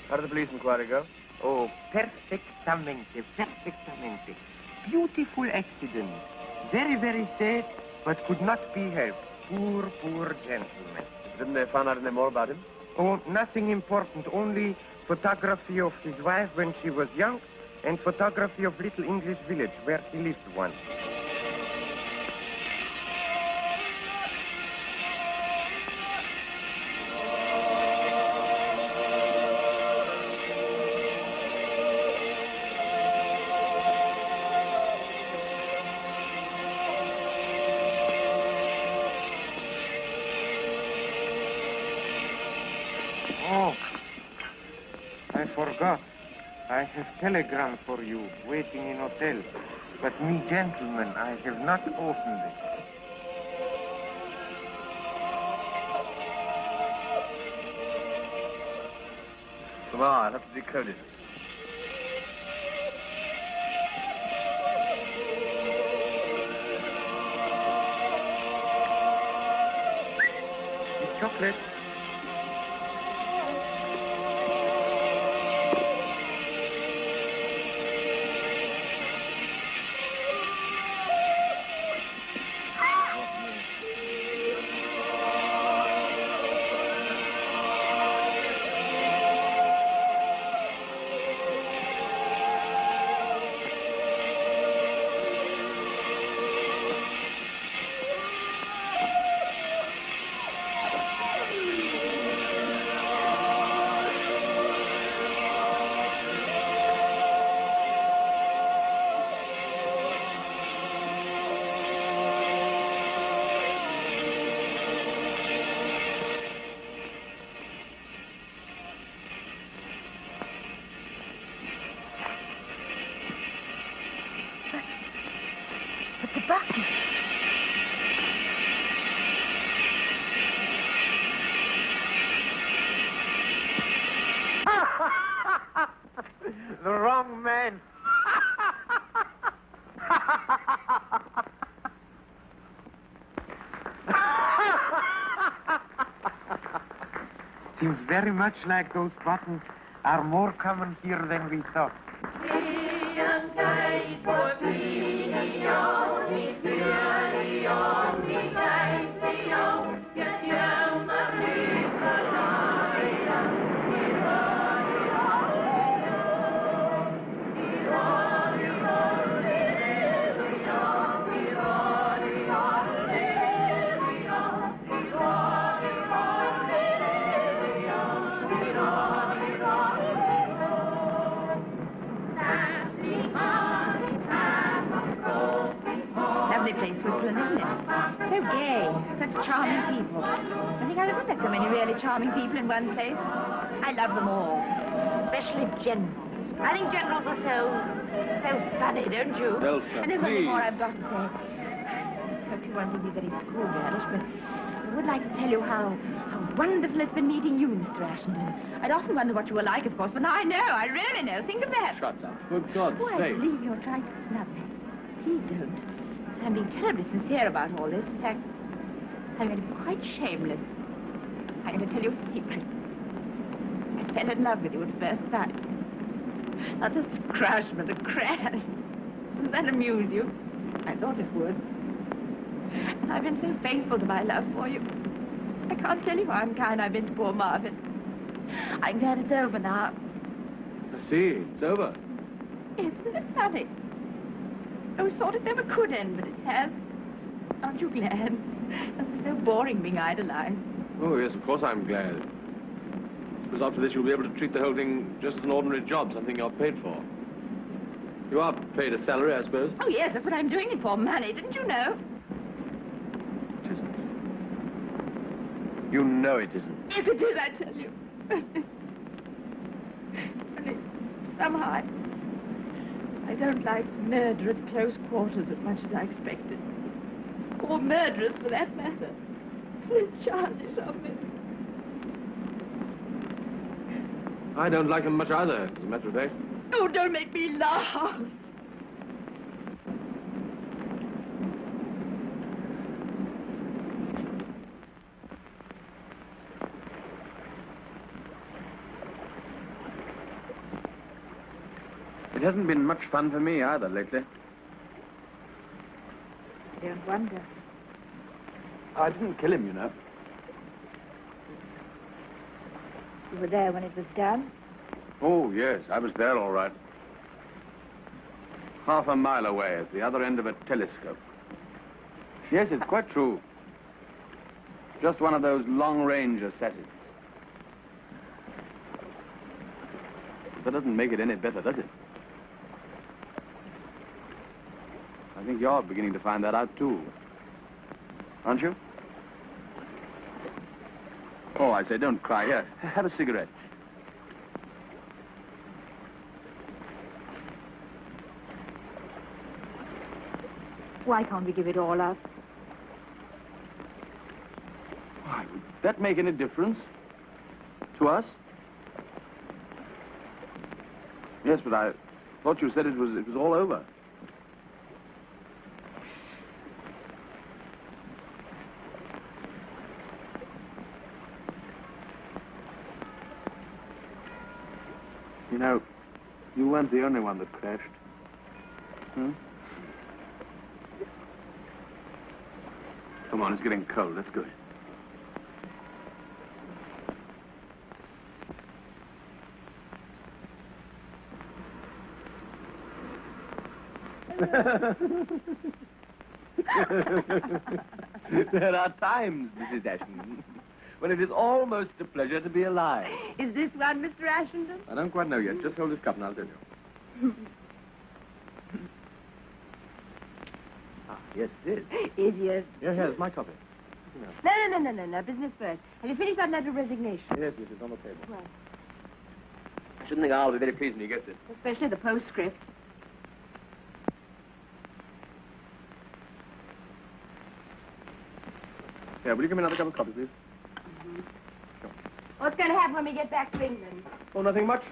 Speaker 7: How did the police inquiry go?
Speaker 2: Oh, perfectamente, perfectamente. Beautiful accident. Very, very sad, but could not be helped. Poor, poor gentleman.
Speaker 7: Didn't they find out any more about him?
Speaker 2: Oh, nothing important. Only photography of his wife when she was young and photography of little English village where he lived once. Oh, I forgot. I have telegram for you, waiting in hotel. But me, gentlemen, I have not opened it.
Speaker 7: Come on, I'll have to decode it.
Speaker 2: It's chocolate. Seems very much like those buttons are more common here than we thought.
Speaker 4: Lovely place, Switzerland, isn't it? So gay, such charming people. I think I've never met so many really charming people in one place. I love them all, especially generals. I think generals are so funny, don't you?
Speaker 7: Elsa,
Speaker 4: and there's nothing
Speaker 7: please.
Speaker 4: more I've got to say. I hope you won't think me very schoolgirlish, but I would like to tell you how wonderful it's been meeting you, Mr. Ashenden. I'd often wondered what you were like, of course, but now I know. I really know. Think of that.
Speaker 7: Shut up. For God's
Speaker 4: Oh, I
Speaker 7: sake.
Speaker 4: believe you're trying to snub me. Please don't. I'm being terribly sincere about all this. In fact, I'm going to be quite shameless. I'm going to tell you a secret. I fell in love with you at first sight. Not just a crush, but a crash. Does that amuse you? I thought it would. And I've been so faithful to my love for you. I can't tell you how unkind I've been to poor Marvin. I'm glad it's over now.
Speaker 7: I see. It's over.
Speaker 4: Yes, isn't it funny? I always thought it never could end, but it has. Aren't you glad? It must be so boring being idolized.
Speaker 7: Oh, yes, of course I'm glad. Because after this, you'll be able to treat the whole thing just as an ordinary job, something you're paid for. You are paid a salary, I suppose?
Speaker 4: Oh, yes, that's what I'm doing it for, money. Didn't you know?
Speaker 7: It isn't. You know it isn't.
Speaker 4: Yes, it is, I tell you. Only somehow I don't like murder at close quarters as much as I expected. Or murderers, for that matter. It's childish of me.
Speaker 7: I don't like them much either, as a matter of fact.
Speaker 4: Oh, don't make me laugh.
Speaker 6: It hasn't been much fun for me either lately.
Speaker 4: I don't wonder.
Speaker 7: I didn't kill him, you know.
Speaker 4: You were there when it was done?
Speaker 6: Oh, yes, I was there all right. Half a mile away at the other end of a telescope. Yes, it's quite true. Just one of those long-range assassins. That doesn't make it any better, does it? I think you're beginning to find that out, too. Aren't you? Oh, I say, don't cry. Here, have a cigarette.
Speaker 4: Why can't we give it all up?
Speaker 6: Why, would that make any difference? To us? Yes, but I thought you said it was all over. You know, you weren't the only one that crashed. Hmm? Come on, it's getting cold. Let's go.
Speaker 1: There are times, Mrs. Ashenden, when it is almost a pleasure to be alive.
Speaker 4: Is this one, Mr. Ashenden?
Speaker 7: I don't quite know yet. Just hold this cup and I'll tell you.
Speaker 1: Yes, it is.
Speaker 4: Idiot.
Speaker 7: Yeah, here's my copy.
Speaker 4: No. Business first. Have you finished that letter of resignation?
Speaker 7: Yes, yes, it's on the table.
Speaker 4: Well,
Speaker 1: I shouldn't think I'll be very pleased when he gets it.
Speaker 4: especially the postscript.
Speaker 7: Yeah, will you give me another cup of coffee, please?
Speaker 4: What's going to happen when we get back to England?
Speaker 7: Oh, nothing much.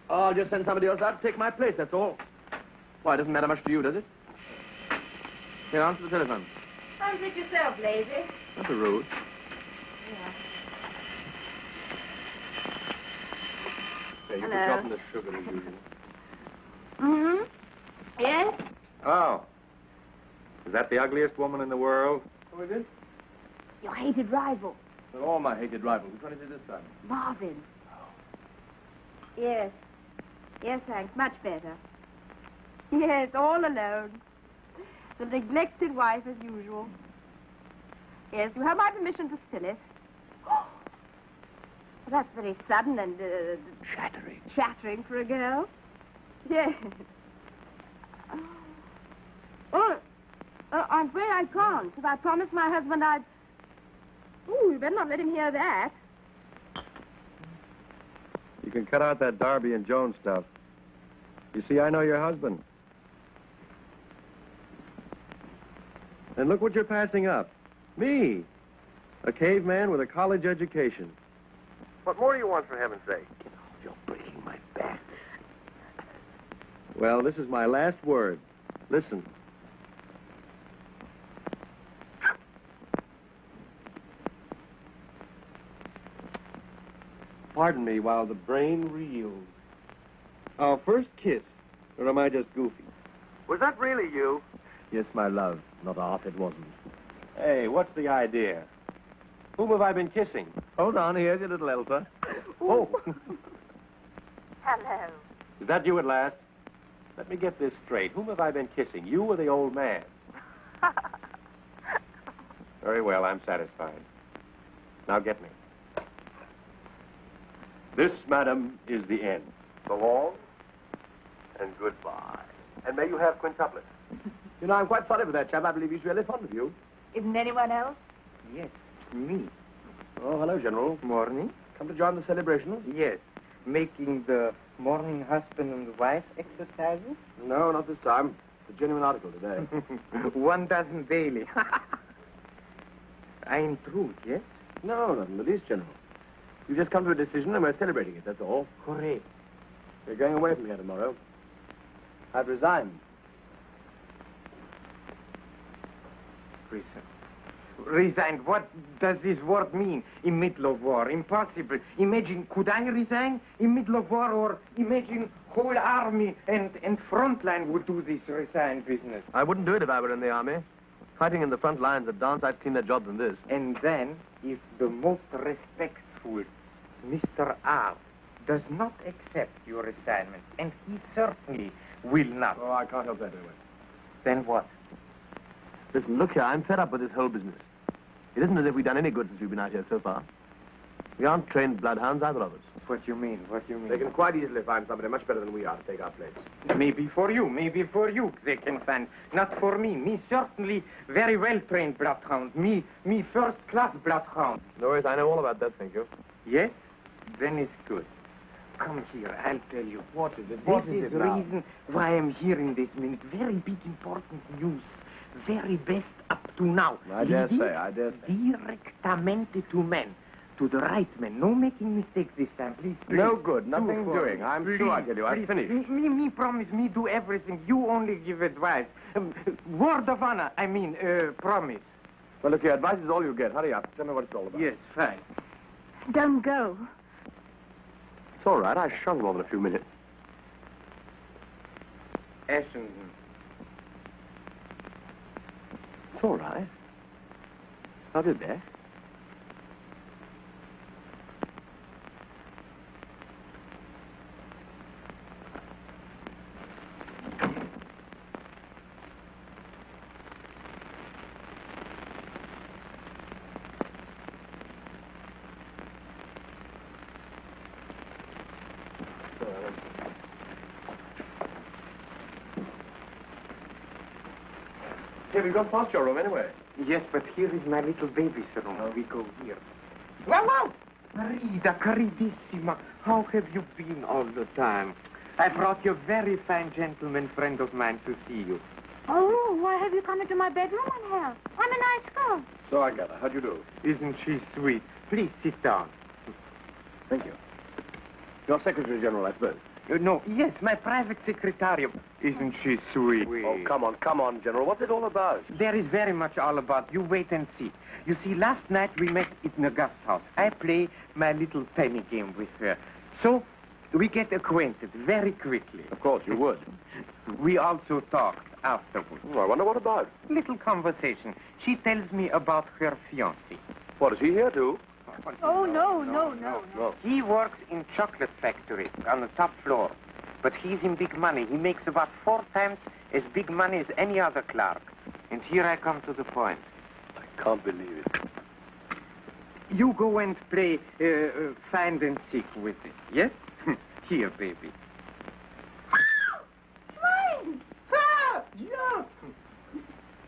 Speaker 7: I'll just send somebody else out to take my place, that's all. Why, it doesn't matter much to you, does it? Here, answer the telephone.
Speaker 4: Answer it yourself, lazy.
Speaker 7: That's a rude.
Speaker 4: Yeah.
Speaker 6: Say, you
Speaker 4: Hello.
Speaker 6: could drop in the sugar as usual.
Speaker 4: Mm-hmm. Yes?
Speaker 6: Oh. Is that the ugliest woman in the world? Who is it?
Speaker 4: Your hated rival,
Speaker 6: They're all my hated rivals. Which one is it this time?
Speaker 4: Marvin. Yes. Yes, thanks. Much better. Yes, all alone. The neglected wife as usual. Yes, you have my permission to spill it. That's very sudden and...
Speaker 8: Shattering.
Speaker 4: Shattering for a girl. Yes. Oh, I'm afraid I can't. If I promised my husband I'd... Ooh, you better not let him hear that.
Speaker 6: You can cut out that Darby and Jones stuff. You see, I know your husband. And look what you're passing up. Me. A caveman with a college education. What more do you want, for heaven's sake?
Speaker 8: You're breaking my back.
Speaker 6: Well, this is my last word. Listen. Pardon me while the brain reels. Our first kiss, or am I just goofy?
Speaker 3: Was that really you?
Speaker 6: Yes, my love. Not off, it wasn't. Hey, what's the idea? Whom have I been kissing? Hold on, here's your little Elsa. Oh.
Speaker 4: Hello.
Speaker 6: Is that you at last? Let me get this straight. Whom have I been kissing, you or the old man? Very well, I'm satisfied. Now get me. This, madam, is the end. So long and goodbye. And may you have quintuplets. You know, I'm quite sorry for that chap. I believe he's really fond of you.
Speaker 4: Isn't anyone else?
Speaker 2: Yes, me.
Speaker 6: Oh, hello, General.
Speaker 2: Morning.
Speaker 6: Come to join the celebrations?
Speaker 2: Yes. Making the morning husband and wife exercises?
Speaker 6: No, not this time. It's a genuine article today.
Speaker 2: 1 dozen daily. I intrude, yes?
Speaker 6: No, not in the least, General. You just come to a decision and we're celebrating it, that's all.
Speaker 2: Hooray.
Speaker 6: We're going away from here tomorrow. I've resigned.
Speaker 2: Resigned. What does this word mean in middle of war? Impossible. Imagine, could I resign in middle of war, or imagine whole army and front line would do this resign business?
Speaker 6: I wouldn't do it if I were in the army. Fighting in the front lines at darn sight cleaner job than this.
Speaker 2: And then, if the most respectful Mr. R does not accept your assignment, and he certainly will not.
Speaker 6: Oh, I can't help that anyway.
Speaker 2: Then what?
Speaker 6: Listen, look here, I'm fed up with this whole business. It isn't as if we've done any good since we've been out here so far. We aren't trained bloodhounds, either of us.
Speaker 2: What you mean? What you mean?
Speaker 6: They can quite easily find somebody much better than we are to take our place.
Speaker 2: Maybe for you they can find. Not for me. Me certainly very well-trained bloodhound. Me first-class bloodhound.
Speaker 6: No worries, I know all about that, thank you.
Speaker 2: Yes? Then it's good. Come here, I'll tell you.
Speaker 6: What is it?
Speaker 2: This is the reason why I'm here in this minute. Very big, important news. Very best up to now.
Speaker 6: I dare say.
Speaker 2: Directamente to men. To the right man. No making mistakes this time, please.
Speaker 6: No good. Nothing
Speaker 2: Do
Speaker 6: doing. I'm through, I tell you. I'm finished.
Speaker 2: Me promise. Me do everything. You only give advice. Word of honor. I mean, promise.
Speaker 6: Well, look here. Advice is all you get. Hurry up. Tell me what it's all about.
Speaker 2: Yes, fine.
Speaker 4: Don't go.
Speaker 6: It's all right. I shrunk more than a few minutes.
Speaker 2: Ashenden.
Speaker 6: It's all right. I'll be back. Here, we've got past your room anyway.
Speaker 2: Yes, but here is my little baby's room. We go here. Wow! Marida, caridissima, how have you been all the time? I brought you a very fine gentleman friend of mine to see you.
Speaker 4: Oh, why have you come into my bedroom, Angel? I'm a nice girl.
Speaker 6: So I gather. How'd you do?
Speaker 2: Isn't she sweet? Please sit down.
Speaker 6: Thank you. Your Secretary General, I suppose.
Speaker 2: No, yes, my private secretary. Isn't she sweet?
Speaker 6: Oh, come on, General. What's it all about?
Speaker 2: There is very much all about. You wait and see. You see, last night we met in the guest house. I play my little penny game with her. So, We get acquainted very quickly.
Speaker 7: Of course, you would.
Speaker 2: We also talked afterwards.
Speaker 7: Oh, I wonder what about.
Speaker 2: Little conversation. She tells me about her fiancé.
Speaker 7: What, is he here too?
Speaker 9: Oh, no.
Speaker 2: He works in chocolate factory on the top floor. But he's in big money. He makes about 4 times as big money as any other clerk. And here I come to the point.
Speaker 7: I can't believe it.
Speaker 2: You go and play find and seek with it, yes? Here, baby.
Speaker 9: Mine! Ah! Yeah!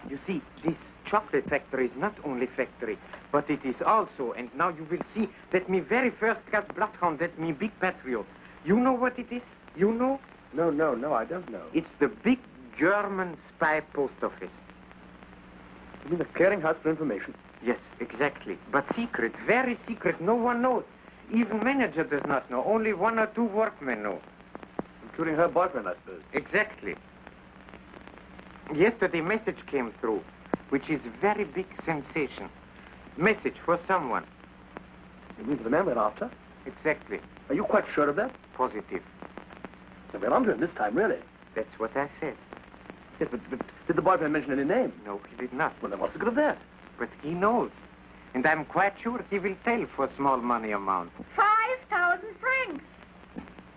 Speaker 2: You see, this chocolate factory is not only factory, but it is also, and now you will see, that me very first class bloodhound, that me big patriot. You know what it is? You know?
Speaker 7: No, I don't know.
Speaker 2: It's the big German spy post office.
Speaker 7: You mean the clearinghouse for information?
Speaker 2: Yes, exactly. But secret, very secret. No one knows. Even manager does not know. Only 1 or 2 workmen know.
Speaker 7: Including her boyfriend, I suppose.
Speaker 2: Exactly. Yesterday, message came through, which is very big sensation. Message for someone.
Speaker 7: You mean for the man we're after?
Speaker 2: Exactly.
Speaker 7: Are you quite sure of that?
Speaker 2: Positive.
Speaker 7: So we're onto him this time, really.
Speaker 2: That's what I said.
Speaker 7: Yes, but did the boyfriend mention any name?
Speaker 2: No, he did not.
Speaker 7: Well, then what's the good of that?
Speaker 2: But he knows. And I'm quite sure he will tell for small money amount.
Speaker 9: 5,000 francs.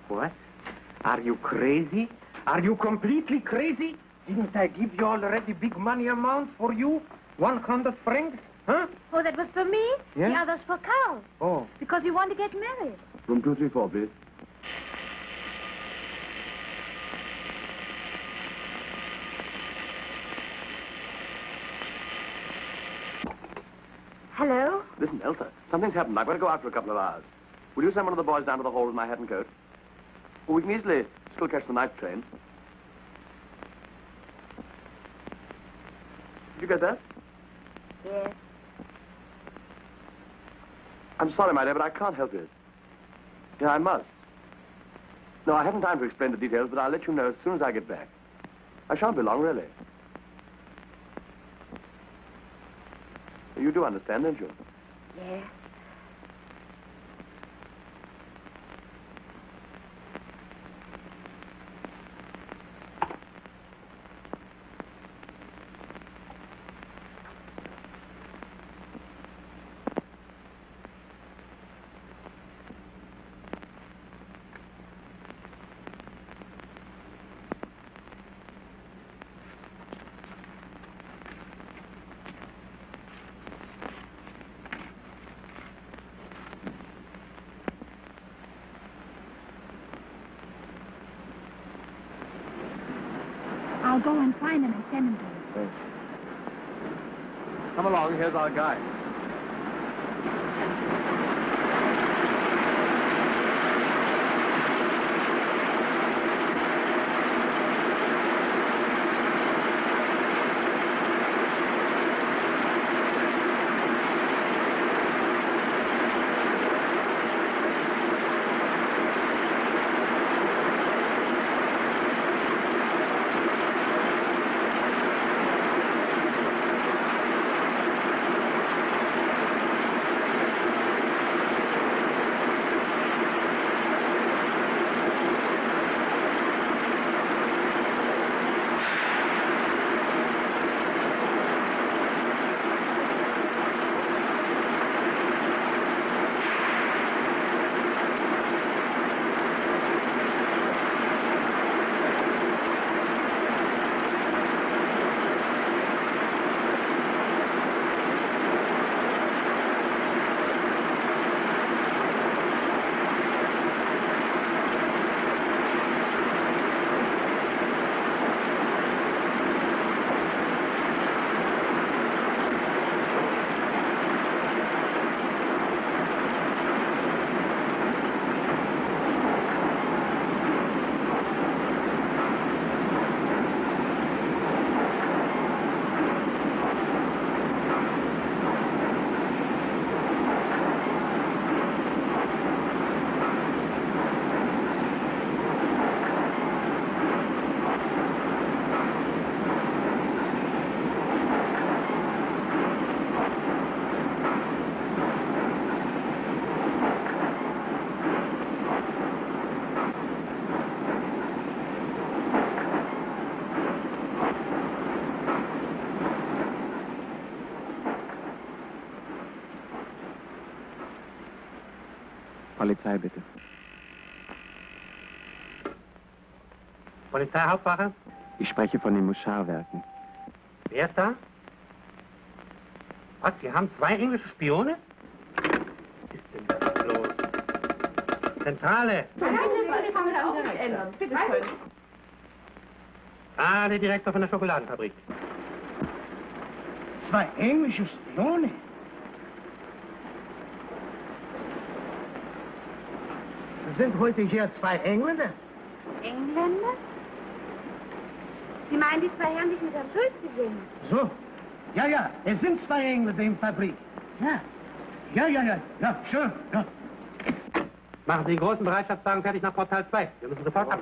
Speaker 2: What? Are you crazy? Are you completely crazy? Didn't I give you already big money amount for you? 100 francs? Huh?
Speaker 9: Oh, that was for me?
Speaker 2: Yeah?
Speaker 9: The other's for Carl.
Speaker 2: Oh.
Speaker 9: Because you want to get married.
Speaker 7: Room 234, please.
Speaker 9: Hello?
Speaker 7: Listen, Elsa, something's happened. I've got to go out for a couple of hours. Will you send one of the boys down to the hall with my hat and coat? Well, we can easily still catch the night train. Did you get that?
Speaker 9: Yes.
Speaker 7: I'm sorry, my dear, but I can't help it. Yeah, I must. No, I haven't time to explain the details, but I'll let you know as soon as I get back. I shan't be long, really. You do understand, don't you?
Speaker 9: Yes.
Speaker 4: I'll go and find him and send him to you.
Speaker 7: Thanks. Come along, here's our guide.
Speaker 2: Polizei, bitte.
Speaker 10: Polizeihauptwache?
Speaker 2: Ich spreche von den Muscharwerken.
Speaker 10: Wer ist da? Was, Sie haben 2 englische Spione? Was ist denn das bloß? Zentrale! Ah, der Direktor von der Schokoladenfabrik.
Speaker 5: 2 englische Spione? Sind heute hier 2 Engländer?
Speaker 4: Engländer? Sie meinen die 2 Herren, die ich mit Herrn Schulz gesehen habe?
Speaker 5: So. Ja, es sind 2 Engländer in der Fabrik. Ja, schön, ja.
Speaker 10: Machen Sie den großen Bereitschaftswagen fertig nach Portal 2. Wir müssen sofort ab.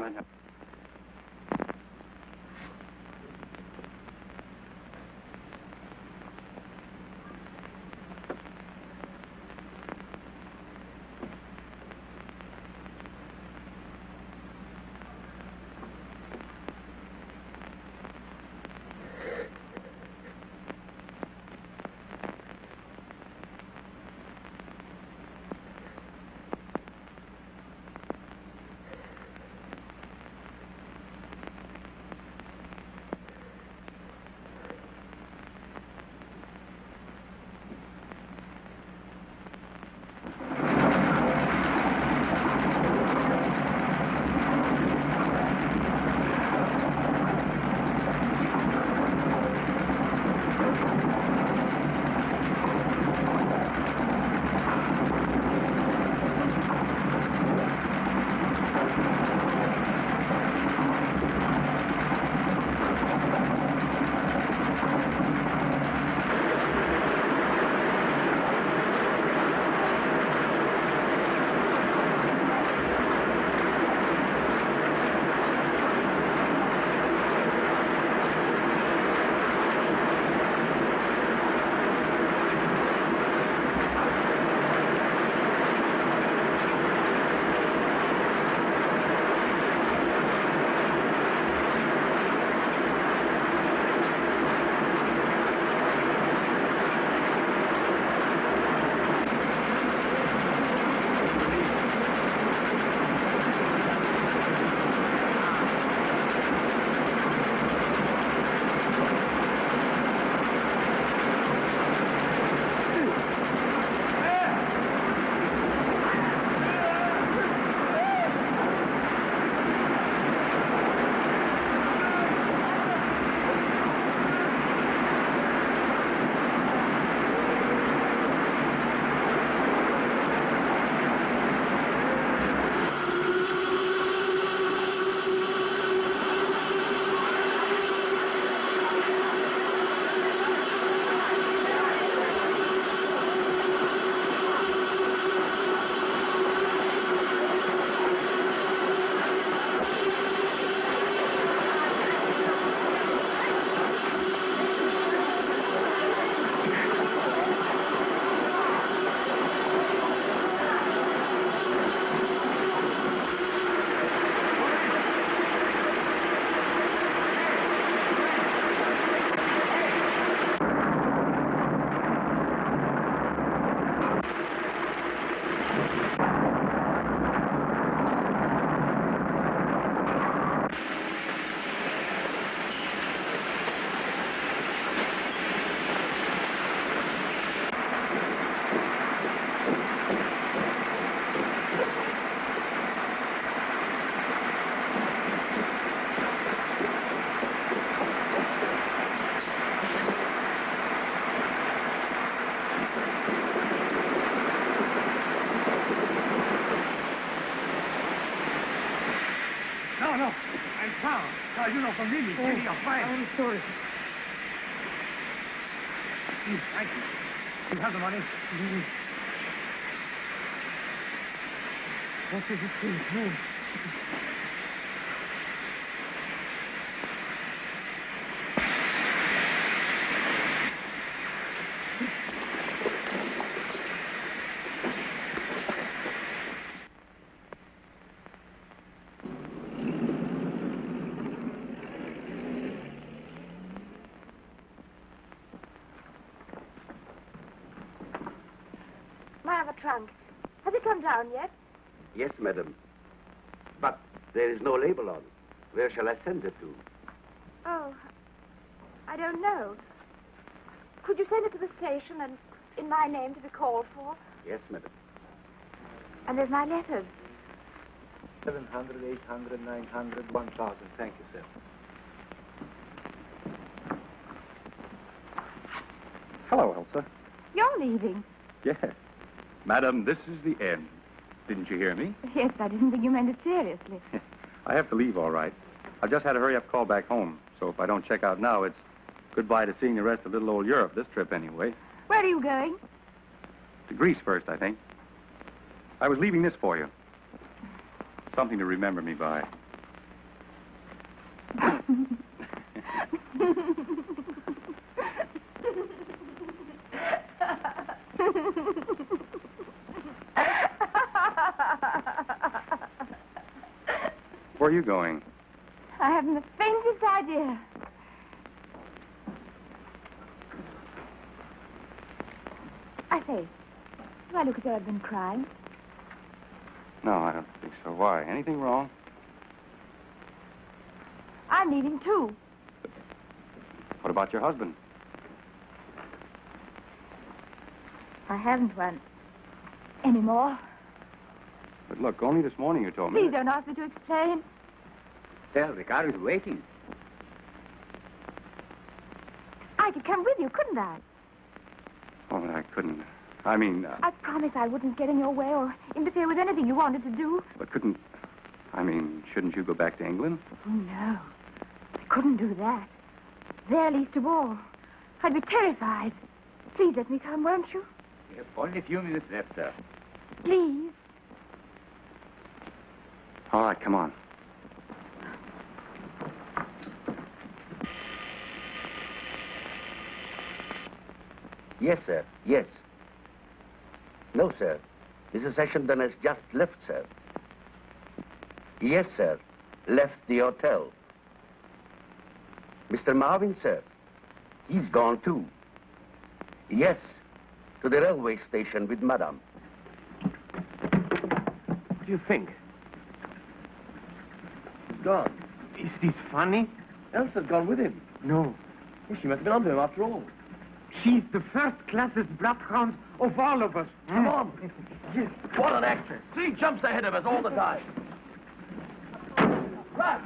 Speaker 5: No, I'm found. Now, you know, from me, Kitty, you're fine. I'm sorry. Please, thank you. You have the money? Mm-hmm. What is it, please? No.
Speaker 4: Trunk. Has it come down yet?
Speaker 8: Yes, madam. But there is no label on. Where shall I send it to?
Speaker 4: Oh, I don't know. Could you send it to the station and in my name to be called for?
Speaker 8: Yes, madam.
Speaker 4: And there's my letters.
Speaker 6: 700, 800, 900, 1,000. Thank you, sir.
Speaker 11: Hello, Elsa.
Speaker 4: You're leaving.
Speaker 11: Yes. Madam, this is the end. Didn't you hear me?
Speaker 4: Yes, I didn't think you meant it seriously.
Speaker 11: I have to leave, all right. I've just had a hurry-up call back home, so if I don't check out now, it's goodbye to seeing the rest of little old Europe, this trip anyway.
Speaker 4: Where are you going?
Speaker 11: To Greece first, I think. I was leaving this for you. Something to remember me by. Where are you going?
Speaker 4: I haven't the faintest idea. I say, do I look as though I've been crying?
Speaker 11: No, I don't think so. Why? Anything wrong?
Speaker 4: I'm leaving, too.
Speaker 11: What about your husband?
Speaker 4: I haven't one anymore.
Speaker 11: But look, only this morning you told me.
Speaker 4: Please don't ask me to explain.
Speaker 1: Well, the car is waiting.
Speaker 4: I could come with you, couldn't I?
Speaker 11: Oh, I couldn't. I mean...
Speaker 4: I promised I wouldn't get in your way or interfere with anything you wanted to do.
Speaker 11: But couldn't... I mean, shouldn't you go back to England?
Speaker 4: Oh, no. I couldn't do that. There least of all. I'd be terrified. Please let me come, won't you?
Speaker 1: We have only a few minutes left, sir.
Speaker 4: Please.
Speaker 11: All right, come on.
Speaker 8: Yes, sir. Yes. No, sir. Mrs. Ashenden has just left, sir. Yes, sir. Left the hotel. Mr. Marvin, sir. He's gone, too. Yes. To the railway station with Madame.
Speaker 2: What do you think?
Speaker 7: He's gone.
Speaker 2: Is this funny?
Speaker 7: Elsa's gone with him.
Speaker 2: No.
Speaker 7: Well, she must have been onto him after all.
Speaker 2: She's the first-classest bloodhound of all of us.
Speaker 7: Come on.
Speaker 2: Yes.
Speaker 7: What an actress. She jumps ahead of us all the time. Right,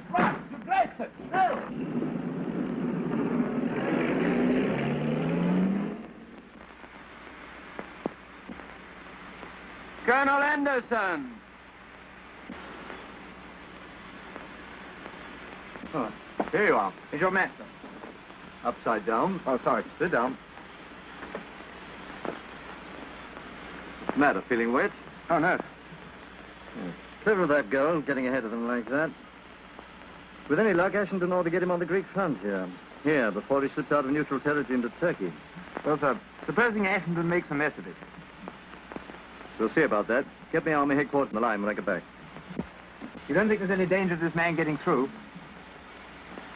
Speaker 7: you blast it. Now.
Speaker 2: Colonel Anderson.
Speaker 3: Oh, here you are. Is your master? Upside down. Oh, sorry. Sit down. What's the matter? Feeling wet?
Speaker 2: Oh, no.
Speaker 3: Yes. Clever of that girl, getting ahead of them like that. With any luck, Ashenden ought to get him on the Greek front here. Here, before he slips out of neutral territory into Turkey.
Speaker 2: Well, sir, supposing Ashenden makes a mess of it.
Speaker 3: We'll see about that. Get me Army headquarters in the line when I get back.
Speaker 2: You don't think there's any danger of this man getting through?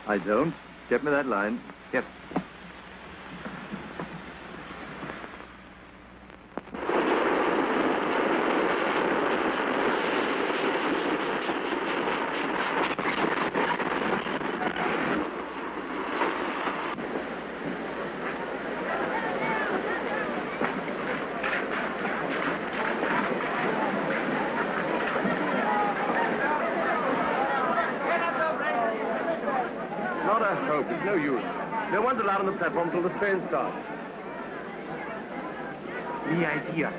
Speaker 3: I don't. Get me that line.
Speaker 2: Yes.
Speaker 7: Not a hope. It's no use. No one's allowed on the platform until the train starts.
Speaker 2: The idea.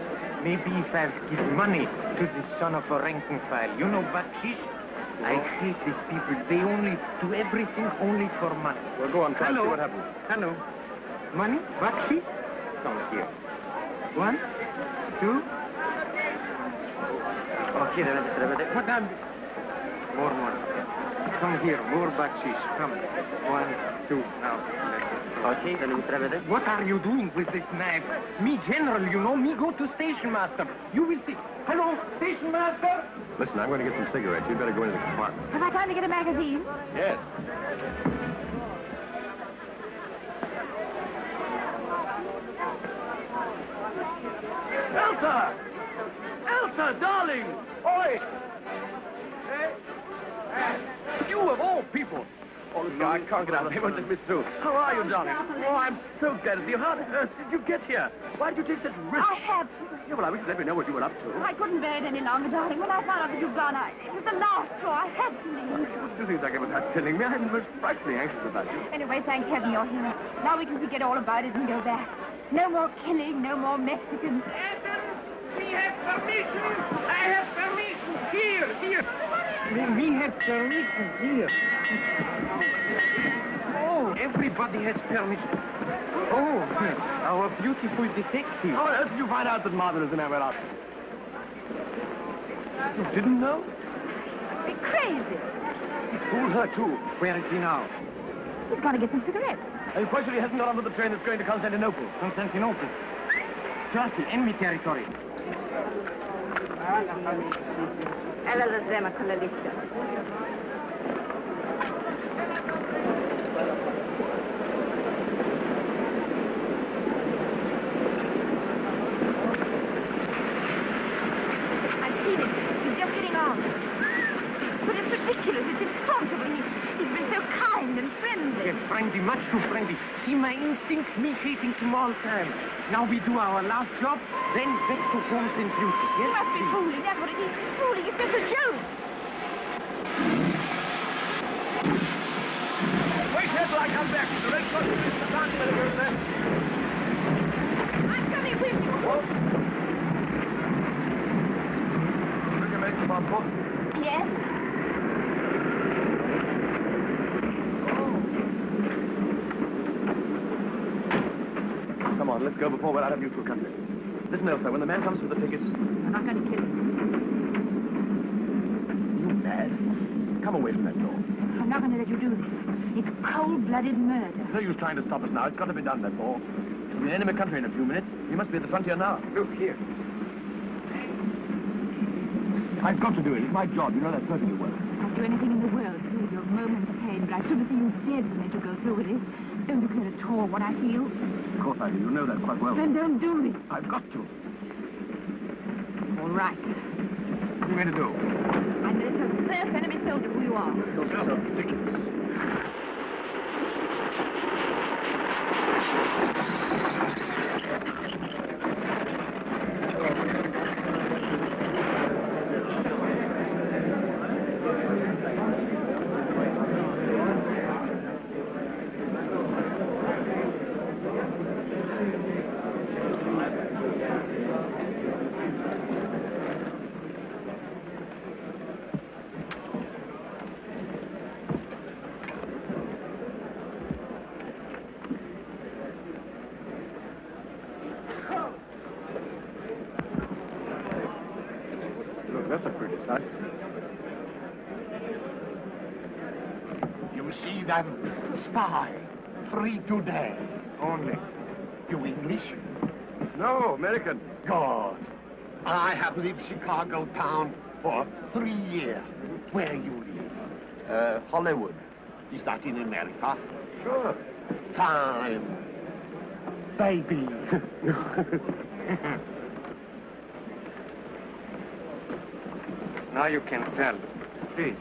Speaker 2: Maybe if I give money to the son of a ranking file. You know, Bakshish? I hate these people. They only do everything only for money.
Speaker 7: Well, go on, try and
Speaker 2: Hello.
Speaker 7: see what happens.
Speaker 2: Hello. Money? Bakshish? Come here. 1, 2. Okay, what am... More. Come here, more bakshish. Come. 1, 2. Now,
Speaker 8: Okay, then we try it.
Speaker 2: what are you doing with this knife? Me, general, you know. Me go to station master. You will see. Hello, station master.
Speaker 7: Listen, I'm going to get some cigarettes. You'd better go into the compartment.
Speaker 4: Have I time to get a magazine?
Speaker 7: Yes.
Speaker 2: Elsa! Elsa!
Speaker 7: Elsa, darling! Oi! You of all people! Oh, look, I can't get out. They won't let me through. How are you, darling? Oh, I'm so glad to see you. How on earth did you get here? Why did you take such risks?
Speaker 4: I had to.
Speaker 7: Yeah, well, I wish you'd let me know what you were up to.
Speaker 4: I couldn't bear it any longer, darling. When I found out that you'd gone, it was the last straw. I had to leave.
Speaker 7: What do you think like without telling me? I'm most frightfully anxious about you.
Speaker 4: Anyway, thank heaven you're here. Now we can forget all about it and go back. No more killing, no more Mexicans.
Speaker 5: We have permission. I have permission. Here. We have permission here. Oh, everybody has permission. Oh, our beautiful detective.
Speaker 7: How on earth did you find out that Marvin is the man we're after? You didn't know?
Speaker 4: You're crazy.
Speaker 7: He schooled her, too.
Speaker 5: Where is he now?
Speaker 4: He's going to get some cigarettes.
Speaker 7: And he fortunately hasn't got onto the train that's going to Constantinople.
Speaker 5: Constantinople. Turkey, enemy territory.
Speaker 4: Alla la zema con la lista. I've seen it. He's just getting on. But it's ridiculous. It's impossible. He's been so kind and friendly.
Speaker 5: Yes, friendly, much too friendly. See my instinct, me hating him all time. Now we do our last job, then back to homes and beauty. Yes,
Speaker 4: You must be
Speaker 5: please.
Speaker 4: fooling. That's what it is. It's fooling. It's just a joke.
Speaker 7: Wait here till I come back. The red cross is the dance when it goes there.
Speaker 4: I'm coming with you.
Speaker 7: Bring your medical passport.
Speaker 4: Yes?
Speaker 7: Come on, let's go before we're out of neutral country. Listen, Elsa, when the man comes for the tickets...
Speaker 4: I'm not going to kill him.
Speaker 7: You mad? Come away from that door.
Speaker 4: I'm not going to let you do this. It's cold-blooded murder.
Speaker 7: No use trying to stop us now. It's got to be done, that's all. We'll be in enemy country in a few minutes. We must be at the frontier now.
Speaker 5: Look here.
Speaker 7: I've got to do it. It's my job. You know that perfectly well.
Speaker 4: I'd do anything in the world to relieve your moment's pain, but I'd sooner see you dead than let you go through with this. Don't you care at all what I feel?
Speaker 7: Of course I do. You know that quite well.
Speaker 4: Then don't do this.
Speaker 7: I've got to.
Speaker 4: All right.
Speaker 7: What are you going to do?
Speaker 4: I'm going to tell the first enemy soldier who you are.
Speaker 7: You're so ridiculous. That's a pretty sight.
Speaker 5: You see them? Spy. Free today. Only. You English?
Speaker 7: No, American.
Speaker 5: God. I have lived Chicago town for 3 years. Where you live?
Speaker 7: Hollywood.
Speaker 5: Is that in America?
Speaker 7: Sure.
Speaker 5: Fine. Baby.
Speaker 2: Now you can tell. Please.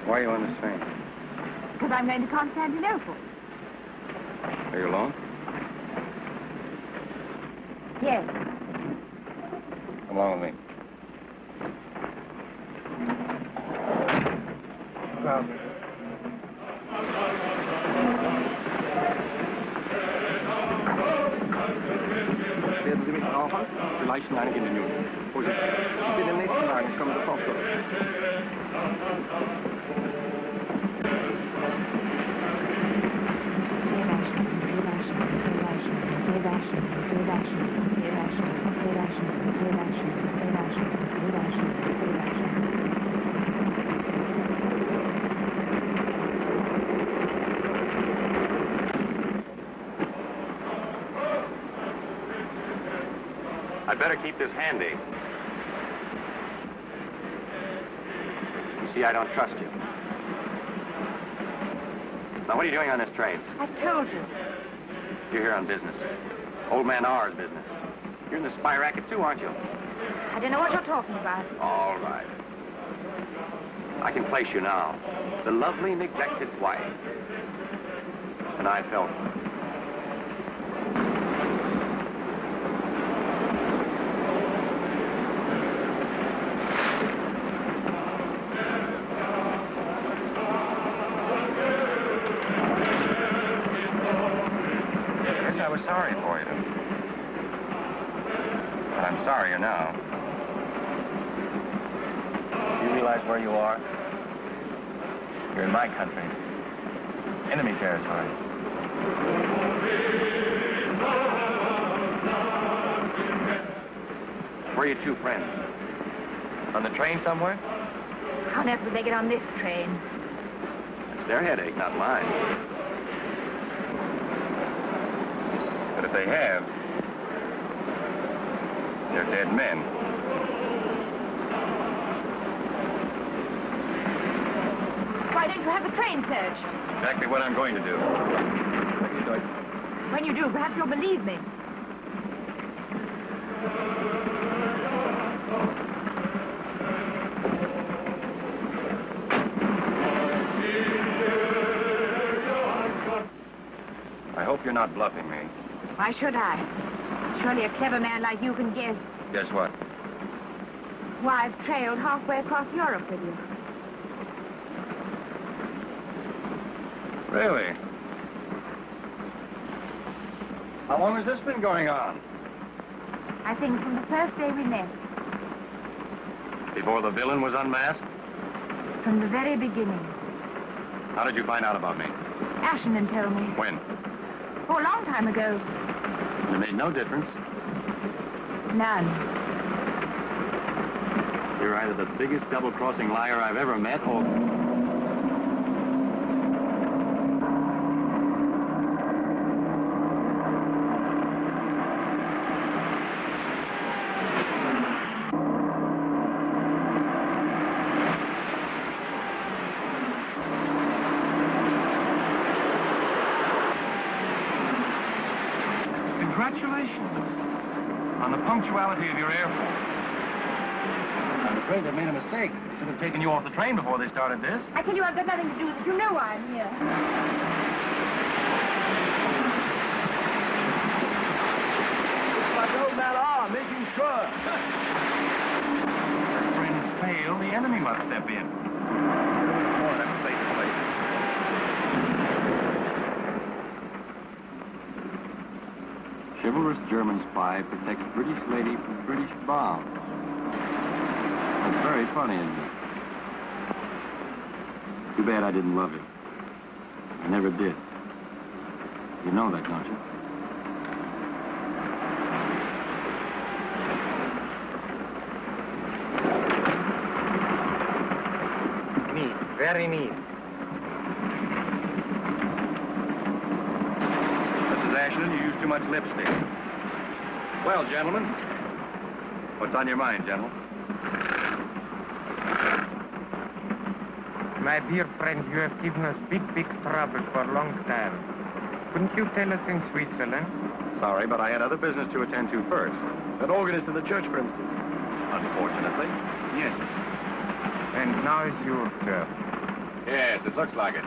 Speaker 11: Why are you on this train?
Speaker 4: Because I'm going to Constantinople.
Speaker 11: Are you alone?
Speaker 4: Yes.
Speaker 11: Come along with me.
Speaker 7: Werden Sie mich brauchen? Vielleicht in einigen Minuten. Vorsicht. Ich bin im nächsten Wagen. Ich komme sofort zurück.
Speaker 11: I'd better keep this handy. You see, I don't trust you. Now, what are you doing on this train?
Speaker 4: I told you.
Speaker 11: You're here on business. Old man R's business. You're in the spy racket, too, aren't you?
Speaker 4: I don't know what you're talking about.
Speaker 11: All right. I can place you now. The lovely, neglected wife. And I fell for it. Yes, I was sorry for you. But I'm sorrier now. You realize where you are? You're in my country. Enemy territory. Where are your two friends? On the train somewhere?
Speaker 4: How on earth would they get on this train?
Speaker 11: It's their headache, not mine. But if they have, they're dead men.
Speaker 4: Why don't you have the train searched?
Speaker 11: Exactly what I'm going to do. What are you doing?
Speaker 4: When you do, perhaps you'll believe me.
Speaker 11: I hope you're not bluffing me.
Speaker 4: Why should I? Surely a clever man like you can guess.
Speaker 11: Guess what?
Speaker 4: Why, I've trailed halfway across Europe with you.
Speaker 11: Really? How long has this been going on?
Speaker 4: I think from the first day we met.
Speaker 11: Before the villain was unmasked?
Speaker 4: From the very beginning.
Speaker 11: How did you find out about me?
Speaker 4: Ashenden told me.
Speaker 11: When?
Speaker 4: Oh, a long time ago.
Speaker 11: It made no difference.
Speaker 4: None.
Speaker 11: You're either the biggest double-crossing liar I've ever met, or... Congratulations on the punctuality of your airport. I'm afraid they made a mistake. Should have taken you off the train before they started this.
Speaker 4: I tell you, I've got nothing to do with it. You know why I'm here.
Speaker 7: Like old man R, making sure.
Speaker 11: If friends fail, the enemy must step in. Oh, that's a safe place. Chivalrous German spy protects British lady from British bombs. That's very funny, isn't it? Too bad I didn't love you. I never did. You know that, don't you?
Speaker 2: Neat, very neat.
Speaker 11: Mrs. Ashenden, you use too much lipstick. Well, gentlemen, what's on your mind, General?
Speaker 2: My dear friend, you have given us big trouble for a long time. Couldn't you tell us in Switzerland?
Speaker 11: Sorry, but I had other business to attend to first. An organist in the church, for instance. Unfortunately. Yes.
Speaker 2: And now is your turn.
Speaker 11: Yes, it looks like it.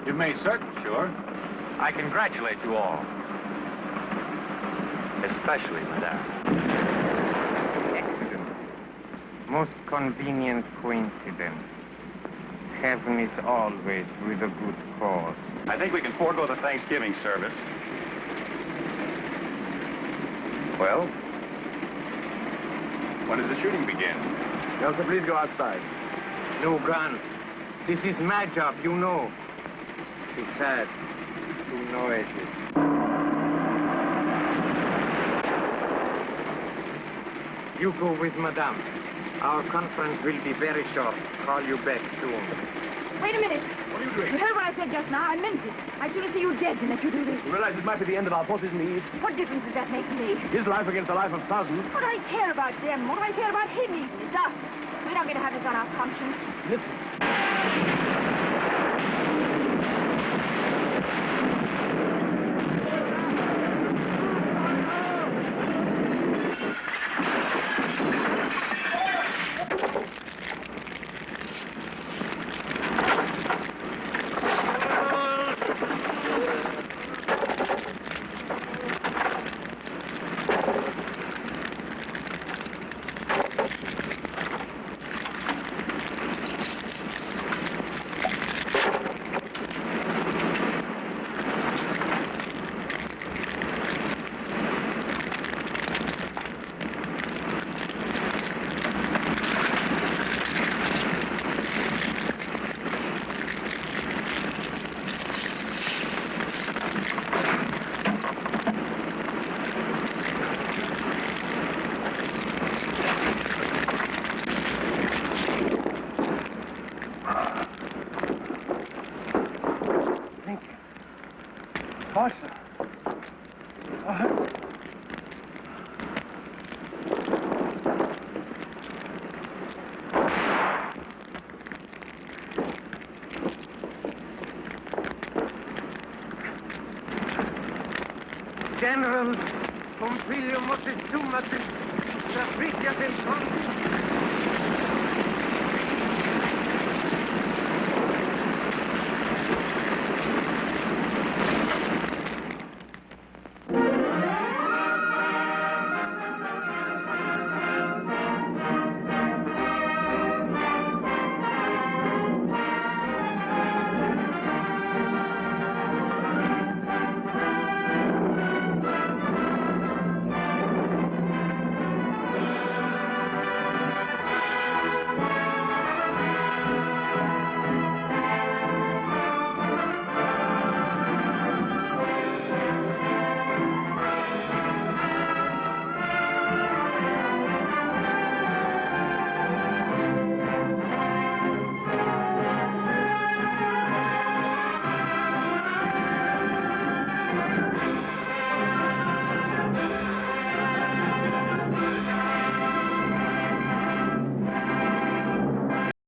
Speaker 11: You've made certain, sure. I congratulate you all. Especially Madame.
Speaker 2: Excellent. Most convenient coincidence. Heaven is always with a good cause.
Speaker 11: I think we can forego the Thanksgiving service. Well, when does the shooting begin?
Speaker 7: Elsa, please go outside.
Speaker 2: No gun. This is my job, you know. Besides, you know it is. You go with Madame. Our conference will be very short. Call you back soon.
Speaker 4: Wait a minute.
Speaker 7: What
Speaker 1: What are you doing?
Speaker 4: You heard what I said just now. I meant it. I'd sooner see you dead than let you do this.
Speaker 1: You realize it might be the end of our forces in the East?
Speaker 4: What difference does that make to me?
Speaker 1: His life against the life of thousands.
Speaker 4: What do I care about them? What do I care about him even? It's us. We're not going to have this on our conscience.
Speaker 1: Listen.
Speaker 2: General, Pompilio Moctezuma, Servicia del Conde.